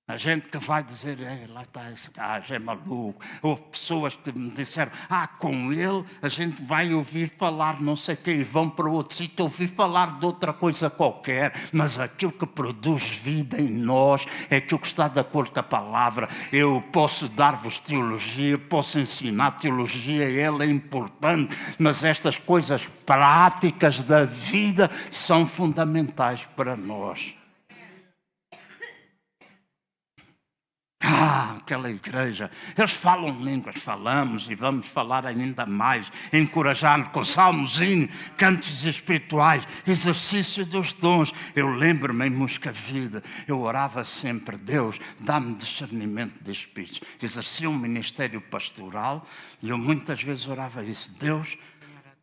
A gente que vai dizer: lá está esse gajo, é maluco. Houve pessoas que me disseram: com ele a gente vai ouvir falar não sei quem, e vão para outro sítio ouvir falar de outra coisa qualquer. Mas aquilo que produz vida em nós é aquilo que está de acordo com a palavra. Eu posso dar-vos teologia, posso ensinar teologia, ela é importante, mas estas coisas práticas da vida são fundamentais para nós. Aquela igreja, eles falam línguas, falamos e vamos falar ainda mais, encorajando com salmos, cantos espirituais, exercício dos dons. Eu lembro-me em Moscavide, eu orava sempre: Deus, dá-me discernimento de espíritos. Exercia um ministério pastoral e eu muitas vezes orava isso: Deus,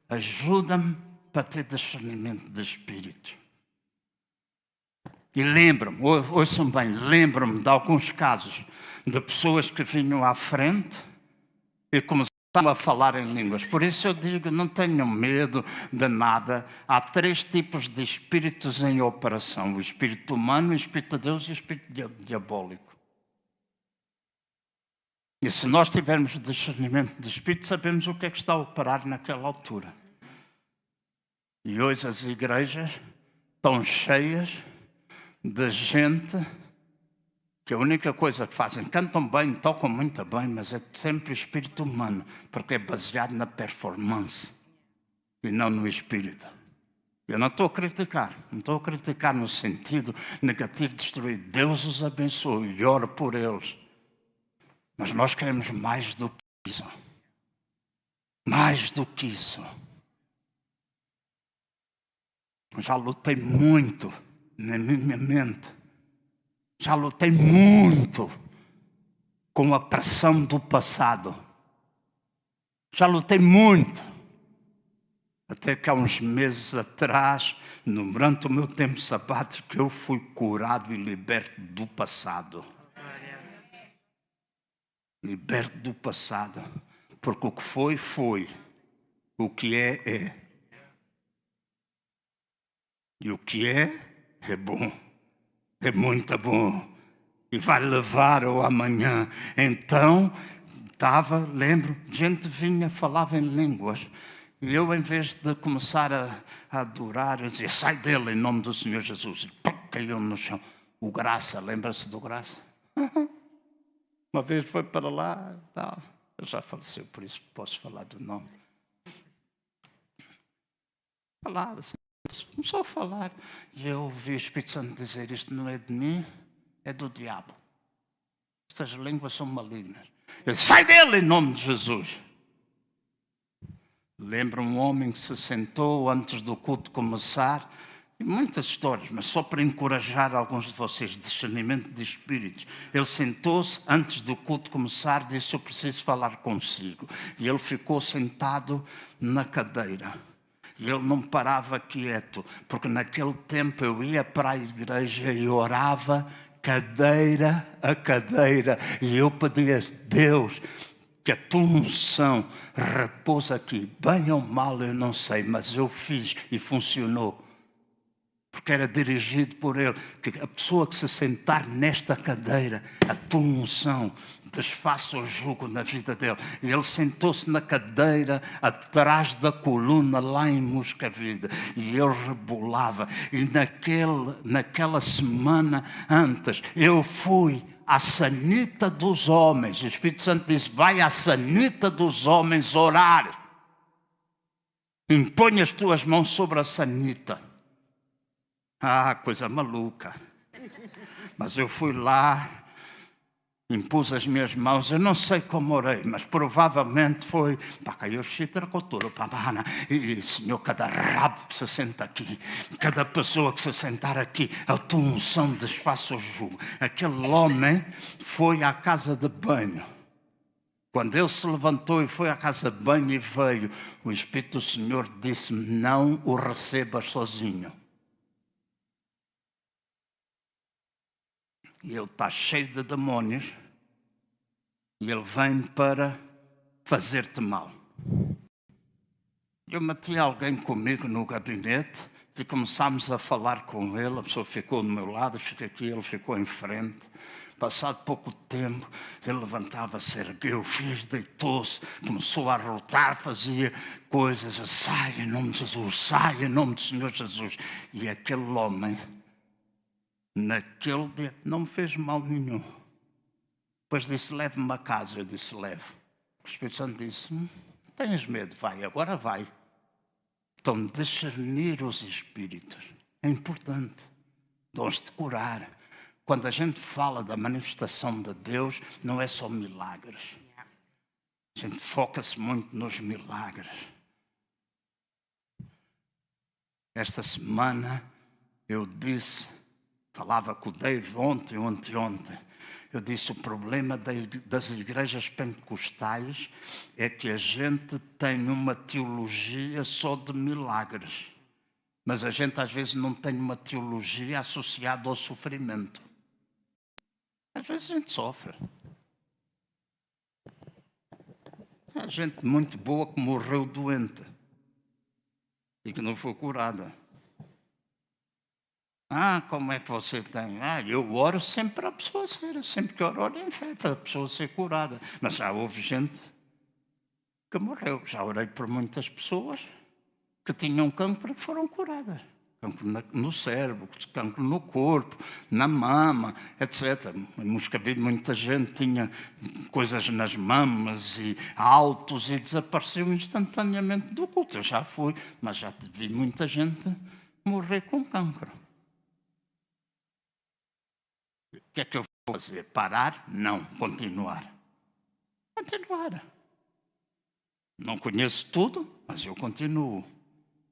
ajuda-me para ter discernimento de espíritos. E lembro-me, ouçam bem, lembro-me de alguns casos de pessoas que vinham à frente e começavam a falar em línguas. Por isso eu digo, não tenham medo de nada. Há 3 tipos de espíritos em operação: o espírito humano, o espírito de Deus e o espírito diabólico. E se nós tivermos discernimento de espírito, sabemos o que é que está a operar naquela altura. E hoje as igrejas estão cheias de gente que a única coisa que fazem, cantam bem, tocam muito bem, mas é sempre espírito humano, porque é baseado na performance e não no espírito. Eu não estou a criticar. Não estou a criticar no sentido negativo, destruir. Deus os abençoe e oro por eles. Mas nós queremos mais do que isso. Mais do que isso. Eu já lutei muito na minha mente. Já lutei muito com a pressão do passado. Já lutei muito. Até que há uns meses atrás, durante o meu tempo sabático, eu fui curado e liberto do passado. Liberto do passado. Porque o que foi, foi. O que é. E o que é bom. É muito bom. E vai levar ao amanhã. Então, lembro, gente vinha, falava em línguas. E eu, em vez de começar a adorar, eu dizia, sai dele em nome do Senhor Jesus. E pum, caiu no chão. O Graça, lembra-se do Graça? Uma vez foi para lá e tal. Ele já faleceu, por isso posso falar do nome. Falava assim, começou a falar. E eu ouvi o Espírito Santo dizer, isto não é de mim, é do diabo. Estas línguas são malignas. Eu disse, sai dele em nome de Jesus. Lembro um homem que se sentou antes do culto começar, e muitas histórias, mas só para encorajar alguns de vocês, discernimento de espíritos. Ele sentou-se antes do culto começar, disse, eu preciso falar consigo. E ele ficou sentado na cadeira. E ele não parava quieto, porque naquele tempo eu ia para a igreja e orava cadeira a cadeira. E eu pedia a Deus que a tua unção repousa aqui. Bem ou mal eu não sei, mas eu fiz e funcionou. Porque era dirigido por ele, que a pessoa que se sentar nesta cadeira, a tua unção desfaça o jugo na vida dele. E ele sentou-se na cadeira, atrás da coluna, lá em Moscavide. E ele rebolava. E naquela semana antes, eu fui à sanita dos homens. O Espírito Santo disse, vai à sanita dos homens orar. Impõe as tuas mãos sobre a sanita. Ah, coisa maluca. Mas eu fui lá, impus as minhas mãos, eu não sei como orei, mas provavelmente foi, e Senhor, cada rabo que se senta aqui, cada pessoa que se sentar aqui, a tua unção desfaça o jugo. Aquele homem foi à casa de banho. Quando ele se levantou e foi à casa de banho e veio, o Espírito do Senhor disse-me, não o recebas sozinho. E ele está cheio de demônios. E ele vem para fazer-te mal. Eu meti alguém comigo no gabinete e começámos a falar com ele. A pessoa ficou do meu lado, fiquei aqui, ele ficou em frente. Passado pouco tempo, ele levantava-se, ergueu, fez, deitou-se, começou a rotar, fazia coisas. Sai em nome de Jesus, sai em nome do Senhor Jesus. E aquele homem, naquele dia, não me fez mal nenhum. Depois disse, leve-me a casa. Eu disse, leve. O Espírito Santo disse, tens medo? Vai, agora vai. Então, discernir os espíritos é importante. Dons de curar. Quando a gente fala da manifestação de Deus, não é só milagres. A gente foca-se muito nos milagres. Esta semana, eu disse, falava com o Dave ontem. Eu disse, o problema das igrejas pentecostais é que a gente tem uma teologia só de milagres. Mas a gente às vezes não tem uma teologia associada ao sofrimento. Às vezes a gente sofre. Há gente muito boa que morreu doente e que não foi curada. Como é que você tem? Eu oro sempre para a pessoa ser. Sempre que oro em fé para a pessoa ser curada. Mas já houve gente que morreu. Já orei por muitas pessoas que tinham cancro e foram curadas. Cancro no cérebro, cancro no corpo, na mama, etc. Em Moscavide muita gente tinha coisas nas mamas e altos e desapareceu instantaneamente do culto. Eu já fui, mas já vi muita gente morrer com cancro. O que é que eu vou fazer? Parar? Não, continuar. Continuar. Não conheço tudo, mas eu continuo.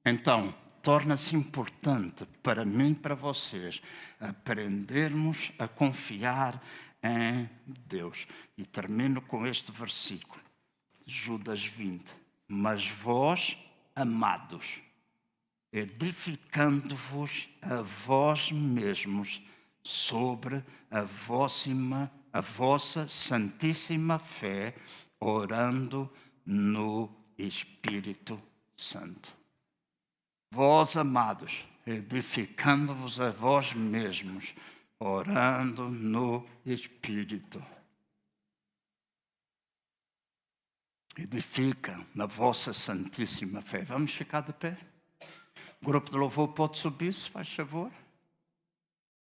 Então, torna-se importante para mim e para vocês aprendermos a confiar em Deus. E termino com este versículo, Judas 20. Mas vós, amados, edificando-vos a vós mesmos sobre a vossa santíssima fé, orando no Espírito Santo. Vós, amados, edificando-vos a vós mesmos, orando no Espírito. Edifica na vossa santíssima fé. Vamos ficar de pé? O grupo de louvor pode subir, se faz favor.